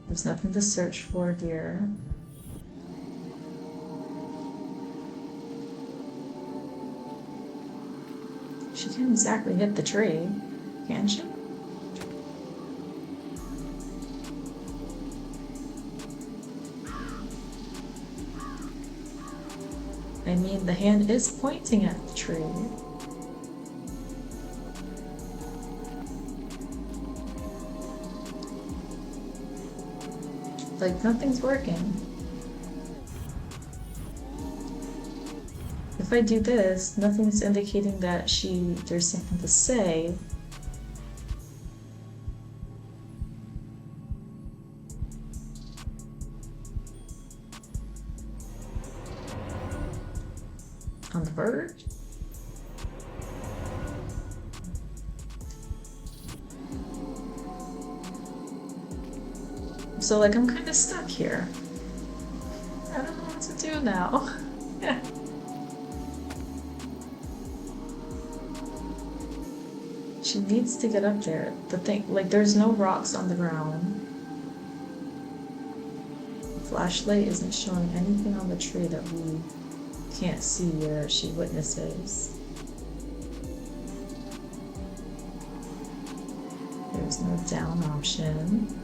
S1: There's nothing to search for here. She can't exactly hit the tree, can she? I mean, the hand is pointing at the tree. Like, nothing's working. If I do this, nothing's indicating that there's something to say. On the verge? So like I'm kind of stuck here. I don't know what to do now. She needs to get up there. The thing, like there's no rocks on the ground. The flashlight isn't showing anything on the tree that we can't see where she witnesses. There's no down option.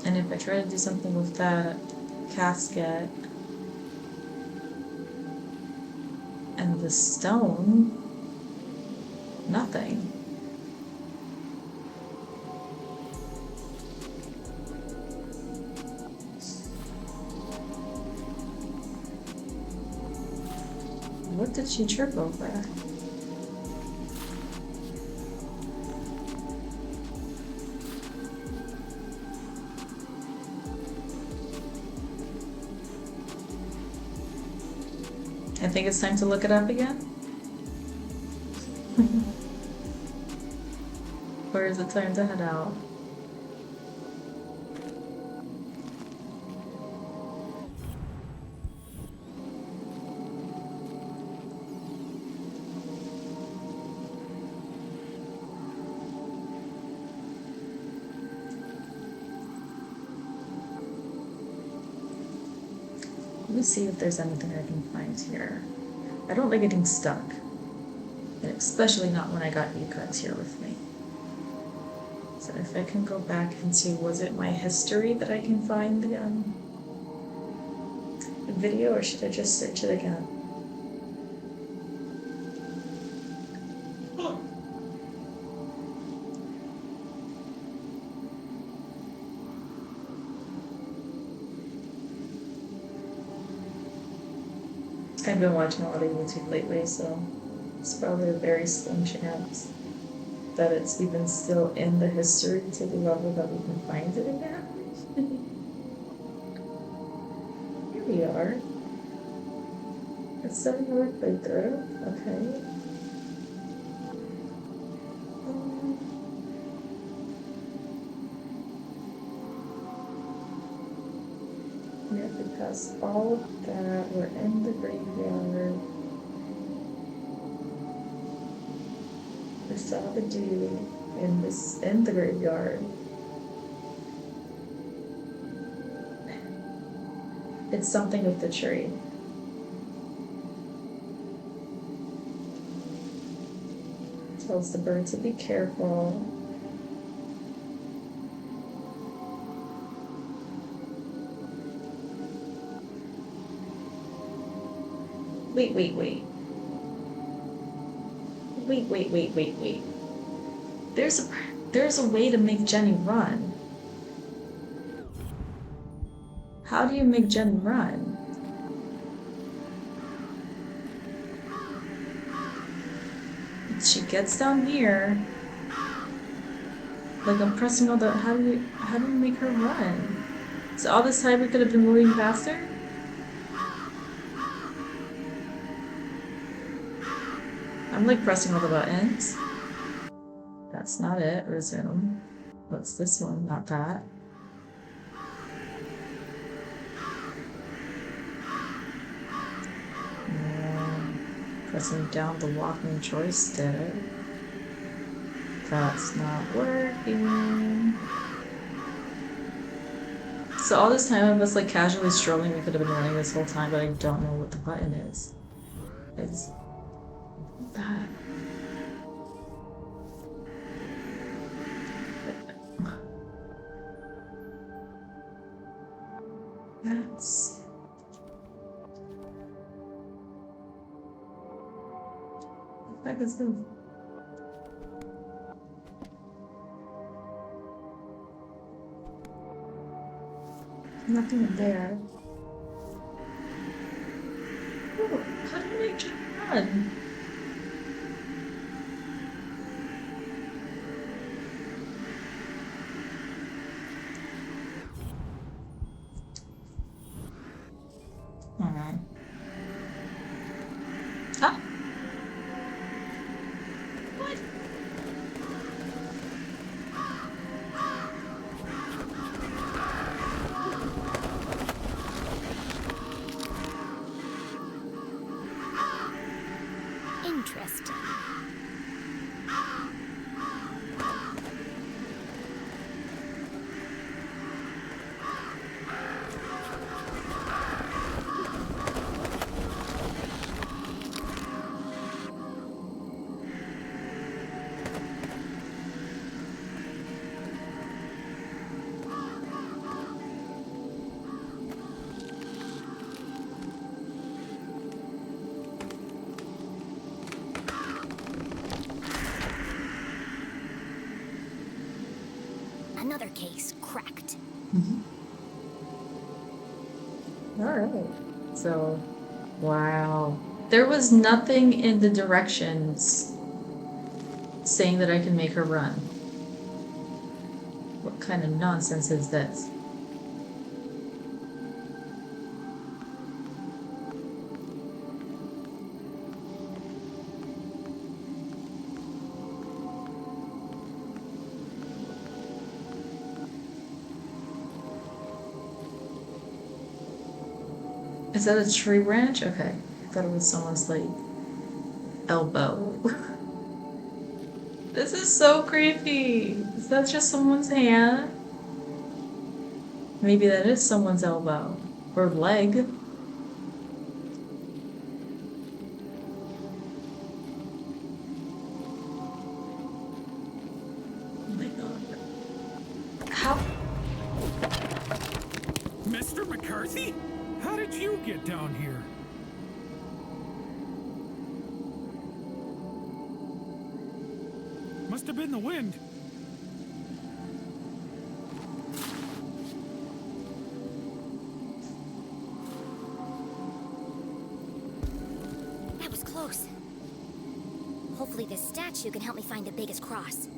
S1: And if I try to do something with that casket and the stone, nothing. What did she trip over? I think it's time to look it up again. Or is it time to head out? Let me see if there's anything I can find here. I don't like getting stuck, and especially not when I got you guys here with me. So if I can go back into, was it my history that I can find the video, or should I just search it again? I've been watching a lot of YouTube lately, so it's probably a very slim chance that it's even still in the history to the level that we can find it again. Here we are. It's 7 hour playthrough. Okay. If we pass all of that, we're in the graveyard. We saw the dude in the graveyard. It's something with the tree. Tells the bird to be careful. Wait. Wait. There's a way to make Jenny run. How do you make Jenny run? She gets down here. Like I'm pressing all the. How do you make her run? So all this time we could have been moving faster? I'm like pressing all the buttons. That's not it. Resume. What's this one? Not that. Pressing down the walking joystick. That's not working. So all this time I was like casually strolling. We could have been running this whole time, but I don't know what the button is. It's that. That's. What the heck is this? Nothing in there. Oh, how do you make Jenny run? Ah! What?
S3: Interesting. Another case cracked.
S1: Alright. So, wow. There was nothing in the directions saying that I can make her run. What kind of nonsense is this? Is that a tree branch? Okay. I thought it was someone's, like, elbow. This is so creepy. Is that just someone's hand? Maybe that is someone's elbow. Or leg. Oh my god. How?
S7: Mr. McCarthy? How did you get down here? Must have been the wind.
S3: That was close. Hopefully this statue can help me find the biggest cross.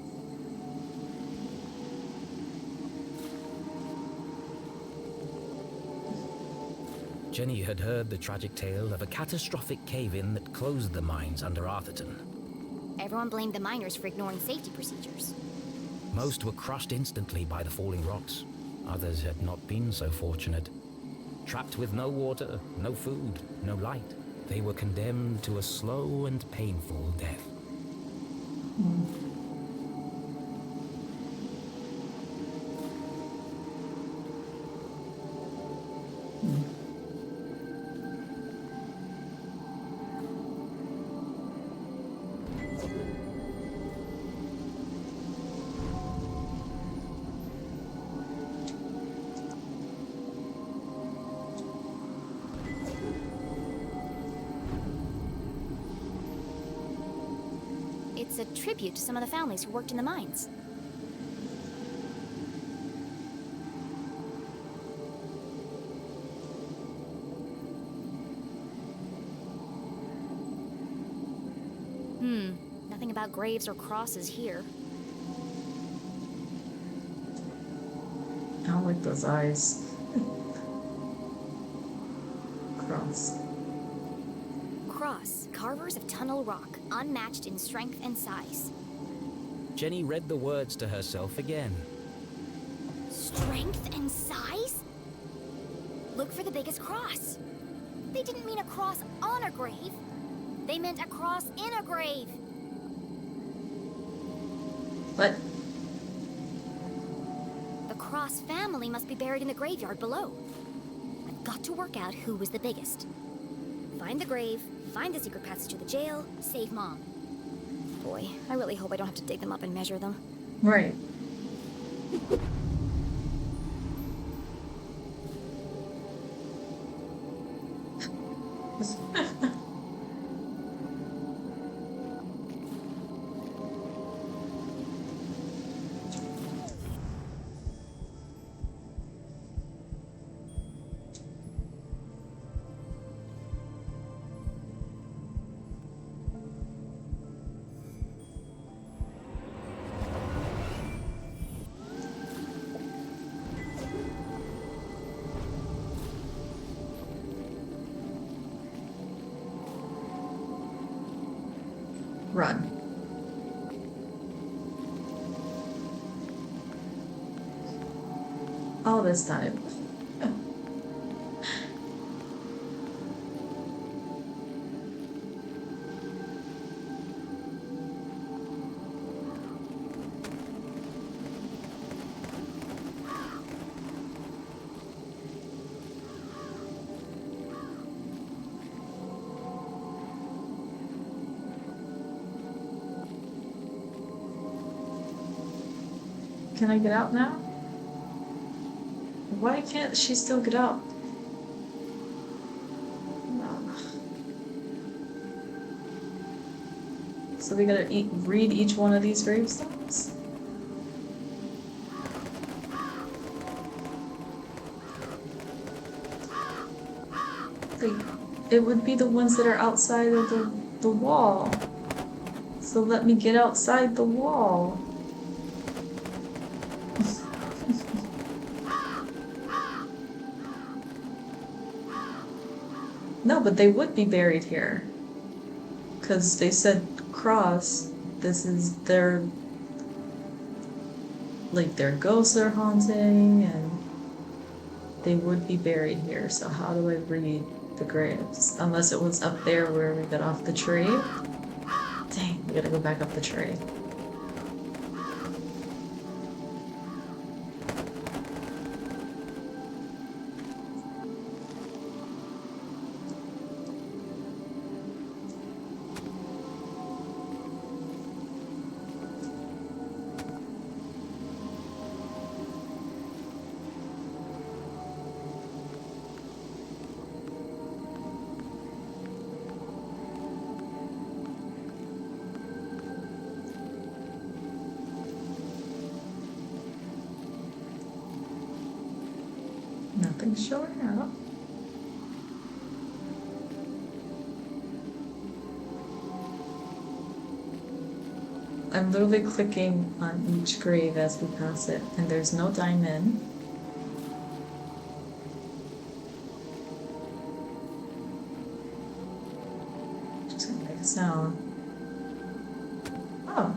S2: Jenny had heard the tragic tale of a catastrophic cave-in that closed the mines under Arthurton.
S3: Everyone blamed the miners for ignoring safety procedures.
S2: Most were crushed instantly by the falling rocks. Others had not been so fortunate. Trapped with no water, no food, no light, they were condemned to a slow and painful death.
S3: It's a tribute to some of the families who worked in the mines. Nothing about graves or crosses here.
S1: I don't like those eyes. Cross.
S3: Cross, carvers of tunnel rock, unmatched in strength and size.
S2: Jenny read the words to herself again.
S3: Strength and size? Look for the biggest cross. They didn't mean a cross on a grave. They meant a cross in a grave.
S1: But
S3: The Cross family must be buried in the graveyard below. I've got to work out who was the biggest. Find the grave, find the secret passage to the jail, save Mom. Boy, I really hope I don't have to dig them up and measure them.
S1: right. Run. All this time. Can I get out now? Why can't she still get out? No. So we gotta read each one of these gravestones? It would be the ones that are outside of the wall. So let me get outside the wall. No, but they would be buried here. Because they said cross. This is their... like, their ghosts are haunting, and they would be buried here. So how do I read the graves? Unless it was up there where we got off the tree. Dang, we gotta go back up the tree. Nothing's showing up. I'm literally clicking on each grave as we pass it, and there's no diamond. Just gonna make a sound. Oh.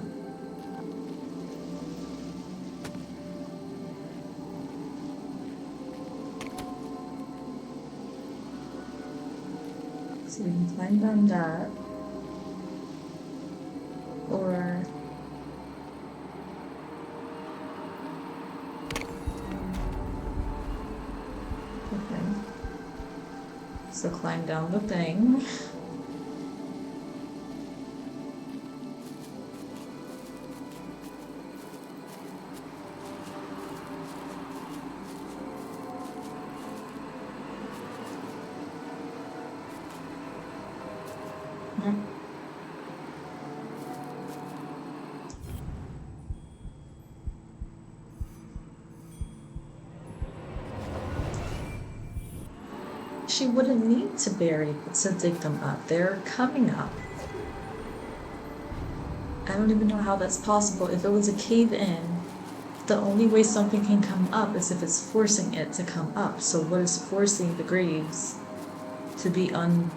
S1: So we can climb down that. Or... Okay. So climb down the thing. She wouldn't need to bury to dig them up. They're coming up. I don't even know how that's possible. If it was a cave-in, the only way something can come up is if it's forcing it to come up. So what is forcing the graves to be undug?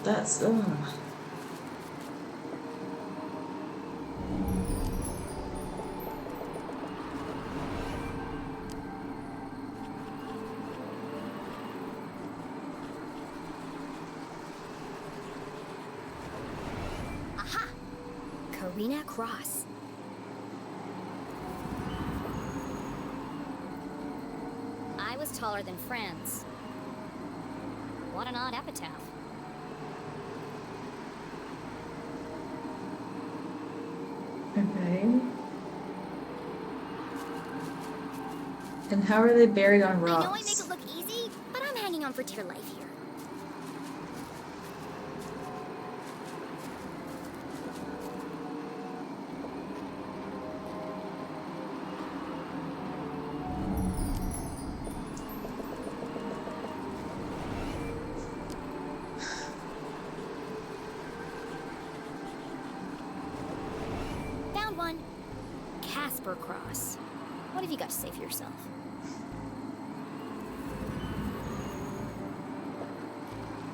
S1: That's, ugh.
S3: Cross. I was taller than friends. What an odd epitaph.
S1: Okay. And how are they buried on rocks?
S3: I know I make it look easy, but I'm hanging on for dear life here. Cross. What have you got to say for yourself?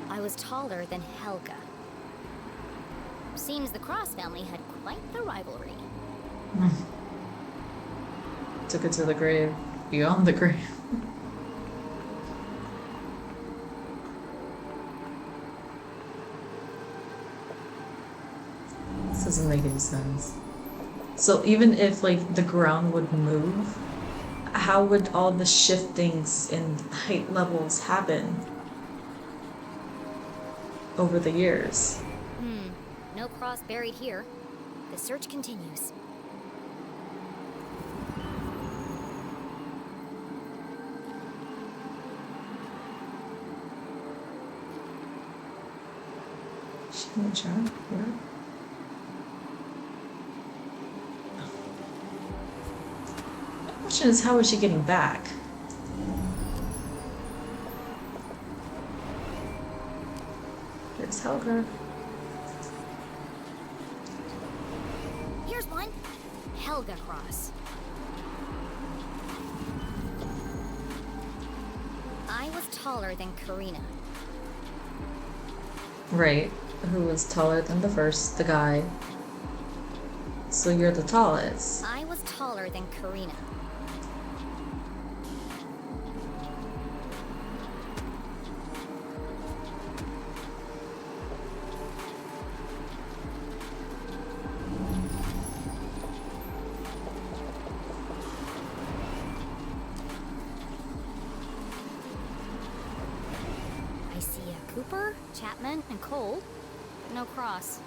S3: I was taller than Helga. Seems the Cross family had quite the rivalry.
S1: Took it to the grave. Beyond the grave. This doesn't make any sense. So even if, like, the ground would move, how would all the shiftings in height levels happen over the years?
S3: No cross buried here. The search continues.
S1: She can jump, yeah. The question is, how is she getting back? There's Helga.
S3: Here's one. Helga Cross. I was taller than Karina.
S1: Right. Who was taller than the guy. So you're the tallest.
S3: I was taller than Karina. I see a Cooper, Chapman, and Cole. No cross.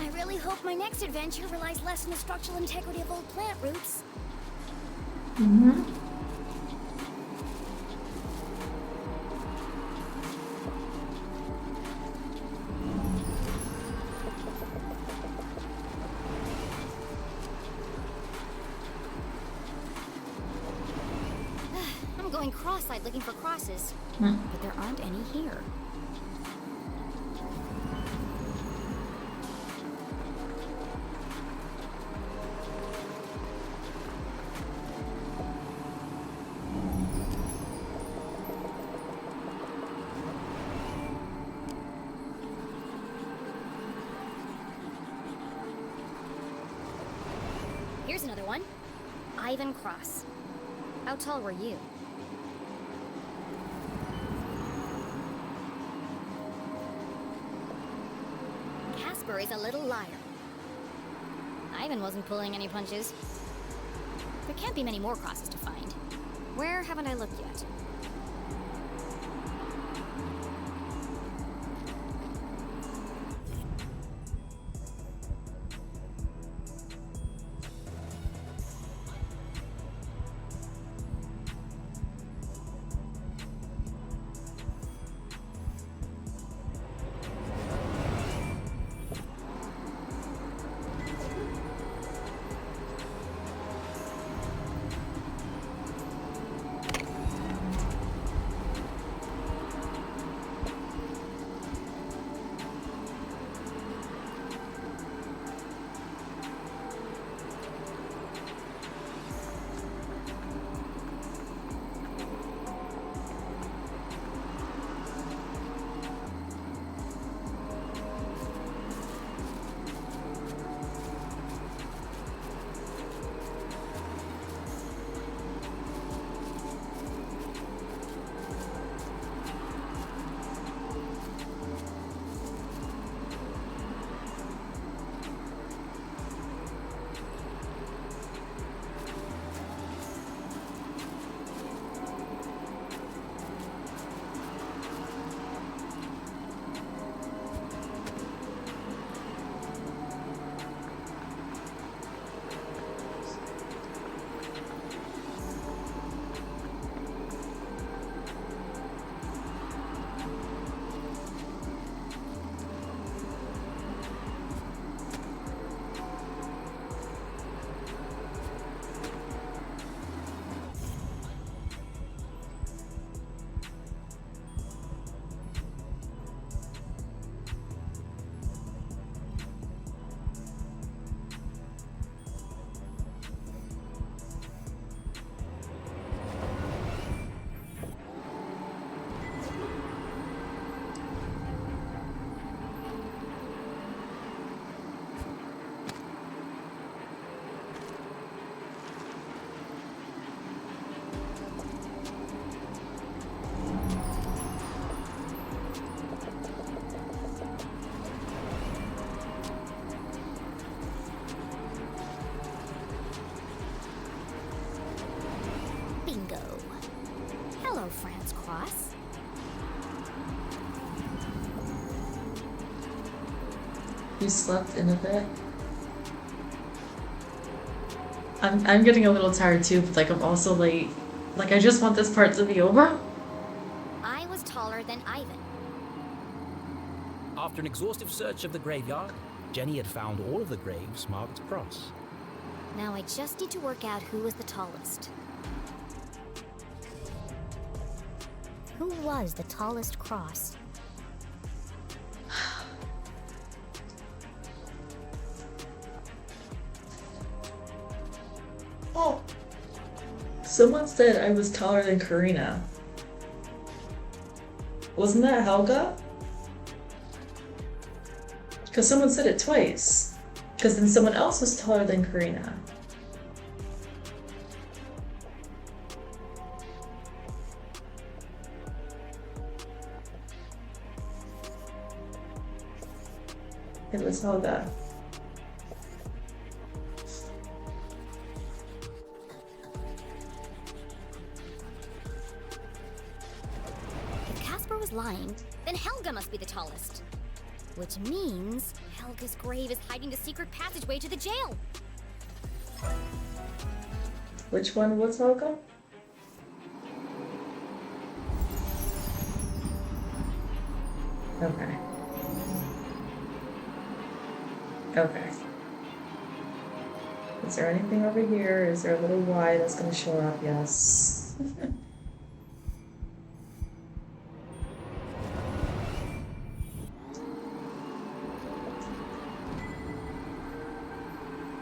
S3: I really hope my next adventure relies less on the structural integrity of old plant roots.
S1: Mm-hmm.
S3: I'm going cross-eyed looking for crosses,
S1: Hmm.
S3: but there aren't any here. another one. Ivan Cross. How tall were you? Casper is a little liar. Ivan wasn't pulling any punches. There can't be many more crosses to find. Where haven't I looked yet?
S1: You slept in a bit. I'm getting a little tired too, but like I'm also late. Like I just want this part to be over.
S3: I was taller than Ivan.
S2: After an exhaustive search of the graveyard, Jenny had found all of the graves marked cross.
S3: Now I just need to work out who was the tallest. Who was the tallest cross?
S1: Oh. Someone said I was taller than Karina. Wasn't that Helga? Because someone said it twice. Because then someone else was taller than Karina. It was Helga.
S3: If Casper was lying, then Helga must be the tallest. Which means Helga's grave is hiding the secret passageway to the jail.
S1: Which one was Helga? Okay. Okay. Is there anything over here? Is there a little Y that's gonna show up? Yes.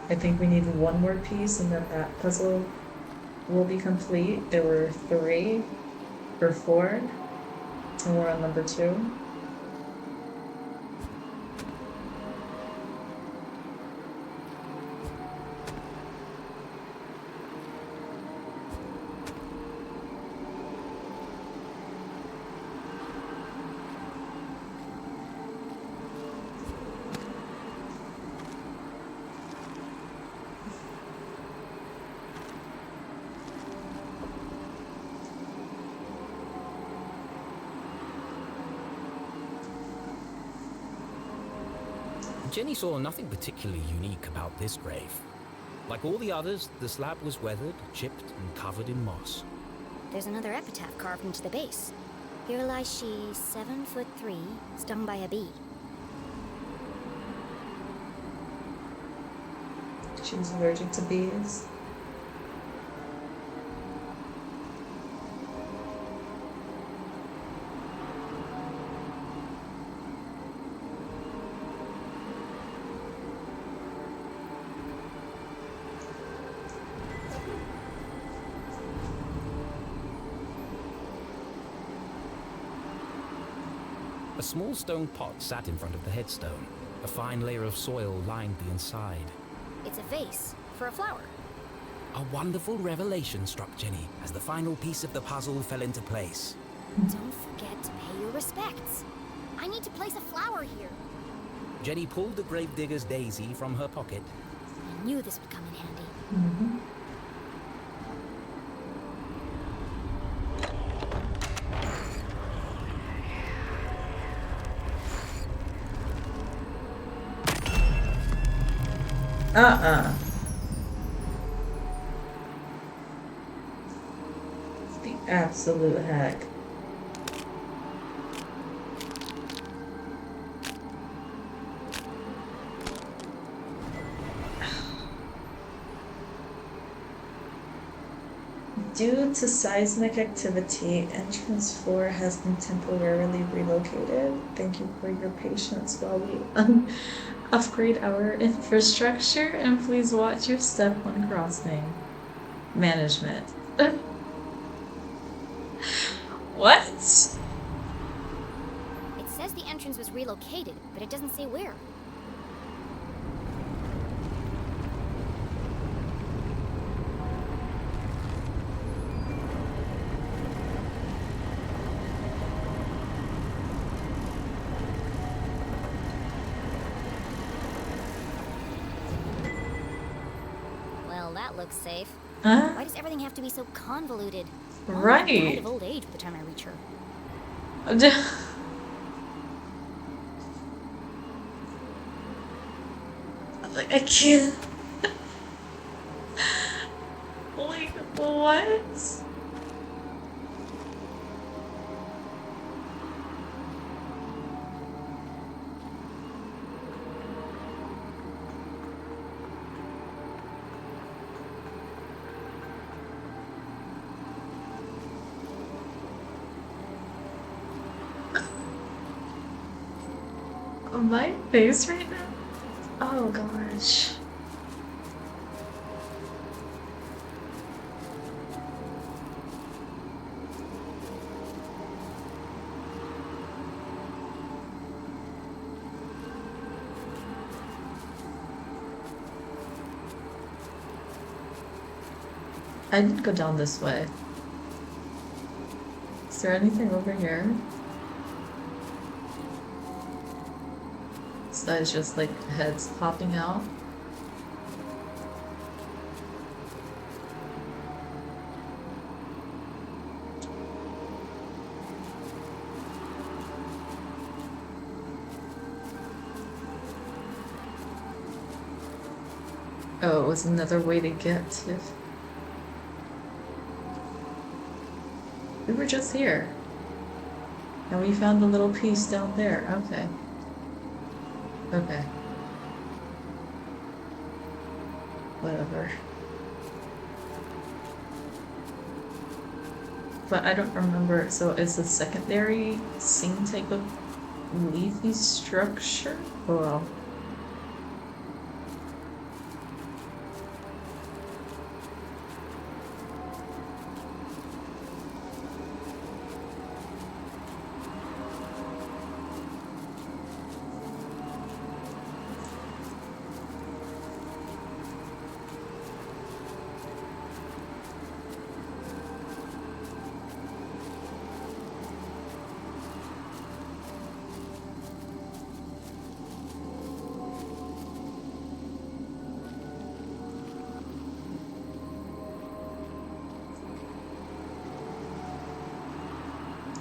S1: I think we need one more piece and then that puzzle will be complete. There were 3 or 4, and we're on number 2.
S2: Jenny saw nothing particularly unique about this grave. Like all the others, the slab was weathered, chipped, and covered in moss.
S3: There's another epitaph carved into the base. Here lies she, 7'3", stung by a bee.
S1: She was allergic to bees.
S2: A small stone pot sat in front of the headstone. A fine layer of soil lined the inside.
S3: It's a vase for a flower.
S2: A wonderful revelation struck Jenny as the final piece of the puzzle fell into place.
S3: Don't forget to pay your respects. I need to place a flower here.
S2: Jenny pulled the gravedigger's daisy from her pocket.
S3: I knew this would come in handy.
S1: Mm-hmm. The absolute heck. Due to seismic activity, entrance floor has been temporarily relocated. Thank you for your patience while we upgrade our infrastructure, and please watch your step when crossing. Management. What?
S3: It says the entrance was relocated, but it doesn't say where. Well, that looks safe. Why does everything have to be so convoluted?
S1: Right.
S3: I'll die of old age by the time I reach her.
S1: Like, I can't. Like, what? My face right now? Oh gosh. I didn't go down this way. Is there anything over here? So it's just like heads popping out. Oh, it was another way to get to... We were just here. And we found the little piece down there. Okay. Okay. Whatever. But I don't remember, so is the secondary same type of leafy structure? Well.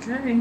S1: Okay.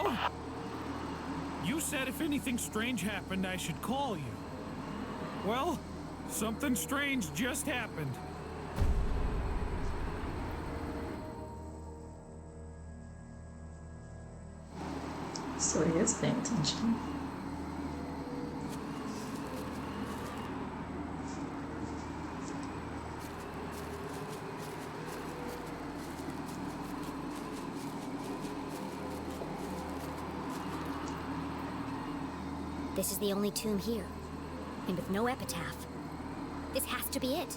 S7: Hello? You said if anything strange happened, I should call you. Well, something strange just happened.
S1: So he is paying attention.
S3: This is the only tomb here, and with no epitaph. This has to be it.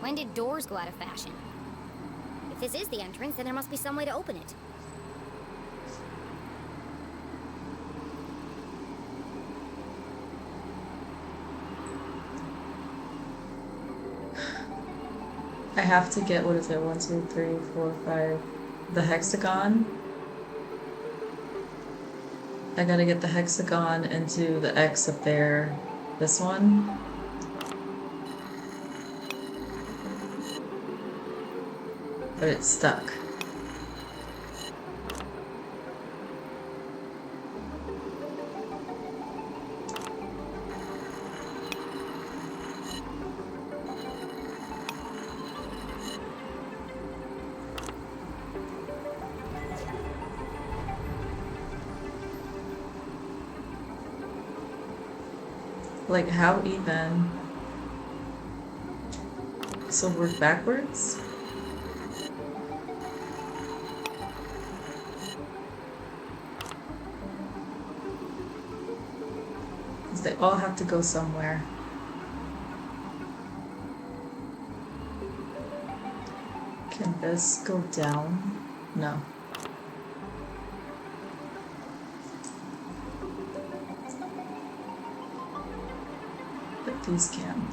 S3: When did doors go out of fashion? If this is the entrance, then there must be some way to open it.
S1: I have to get, what is it, 1, 2, 3, 4, 5, the hexagon. I gotta get the hexagon into the X up there. This one. But it's stuck. Like, how even? So work backwards? They all have to go somewhere. Can this go down? No. But these can.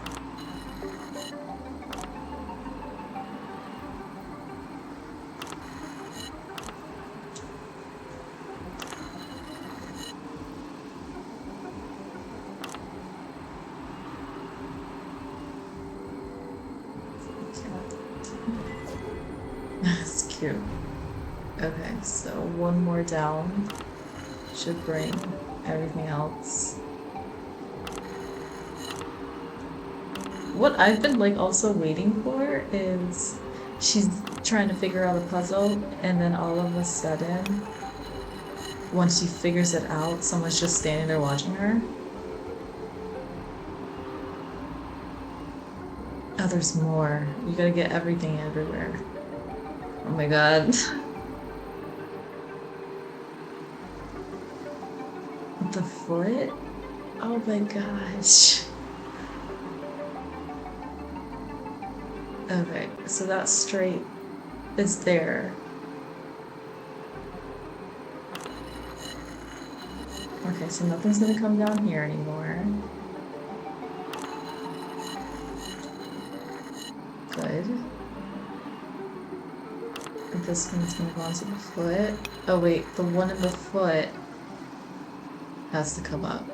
S1: That's cute. Okay, so one more down should bring everything else. What I've been like also waiting for is she's trying to figure out a puzzle, and then all of a sudden, once she figures it out, someone's just standing there watching her. Oh, there's more. You gotta get everything everywhere. Oh my god. The foot? Oh my gosh. Okay, so that straight is there. Okay, so nothing's gonna come down here anymore. Good. This one's gonna go onto the foot. Oh wait, the one in the foot has to come up.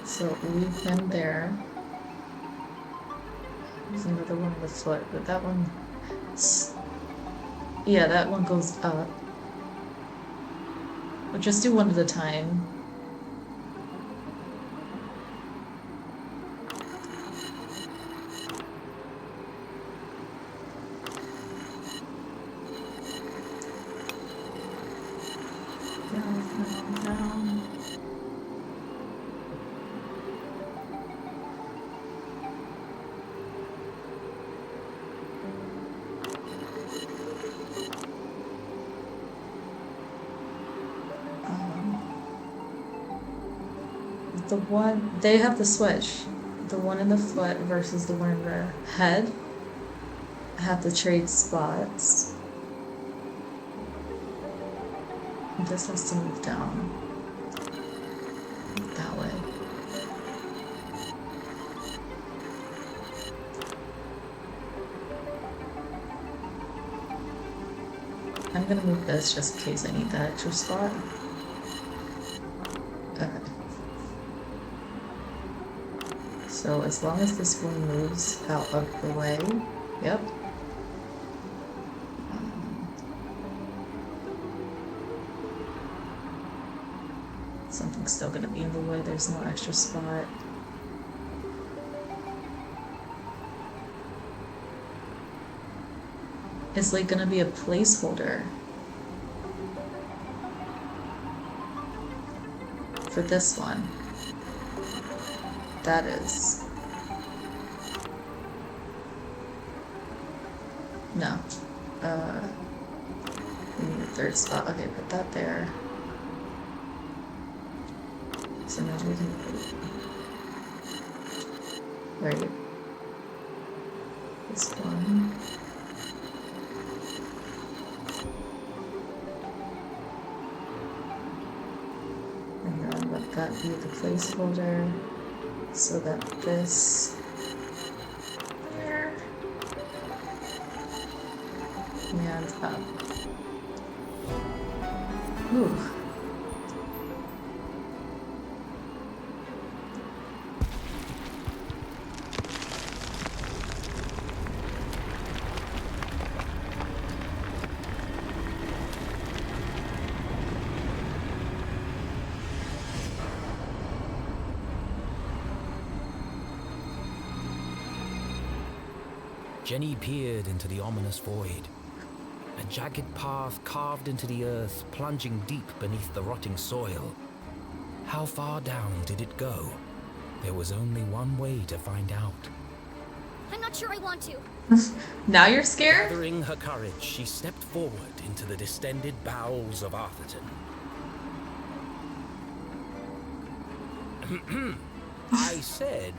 S1: So leave him there. There's another one in the foot, but that one... Yeah, that one goes up. We'll just do one at a time. Down. The one, they have to switch. The one in the foot versus the one in the head have to trade spots. This has to move down that way. I'm gonna move this just in case I need that extra spot. Okay. So as long as this one moves out of the way, yep. Something's still gonna be in the way, there's no extra spot. It's like gonna be a placeholder for this one. That is. No. We need a third spot. Okay, put that there. So now we can right. This one. And then let that be the placeholder so that this there and up. Ooh.
S2: Jenny peered into the ominous void. A jagged path carved into the earth, plunging deep beneath the rotting soil. How far down did it go? There was only one way to find out.
S3: I'm not sure I want to.
S1: Now you're scared?
S2: Gathering her courage, she stepped forward into the distended bowels of Arthurton. I said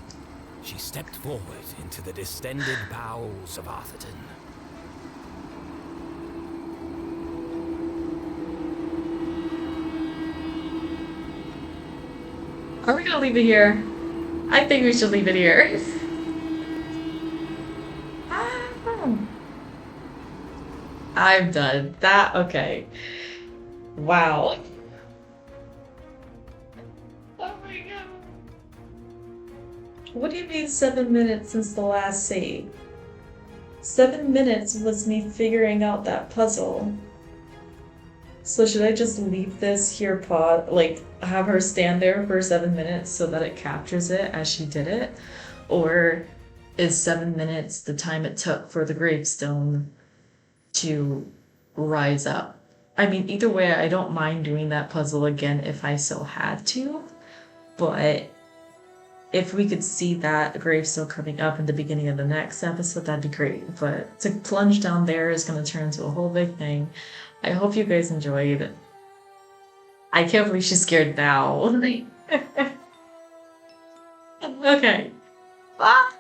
S2: she stepped forward into the distended bowels of Arthurton.
S1: Are we gonna leave it here? I think we should leave it here. I'm done. That, okay. Wow. Oh my god. What do you mean 7 minutes since the last save? 7 minutes was me figuring out that puzzle. So should I just leave this here like have her stand there for 7 minutes so that it captures it as she did it? Or is 7 minutes the time it took for the gravestone to rise up? I mean, either way, I don't mind doing that puzzle again if I still had to, but if we could see that gravestone coming up in the beginning of the next episode, that'd be great. But to plunge down there is going to turn into a whole big thing. I hope you guys enjoyed. I can't believe she's scared now. Okay. Bye!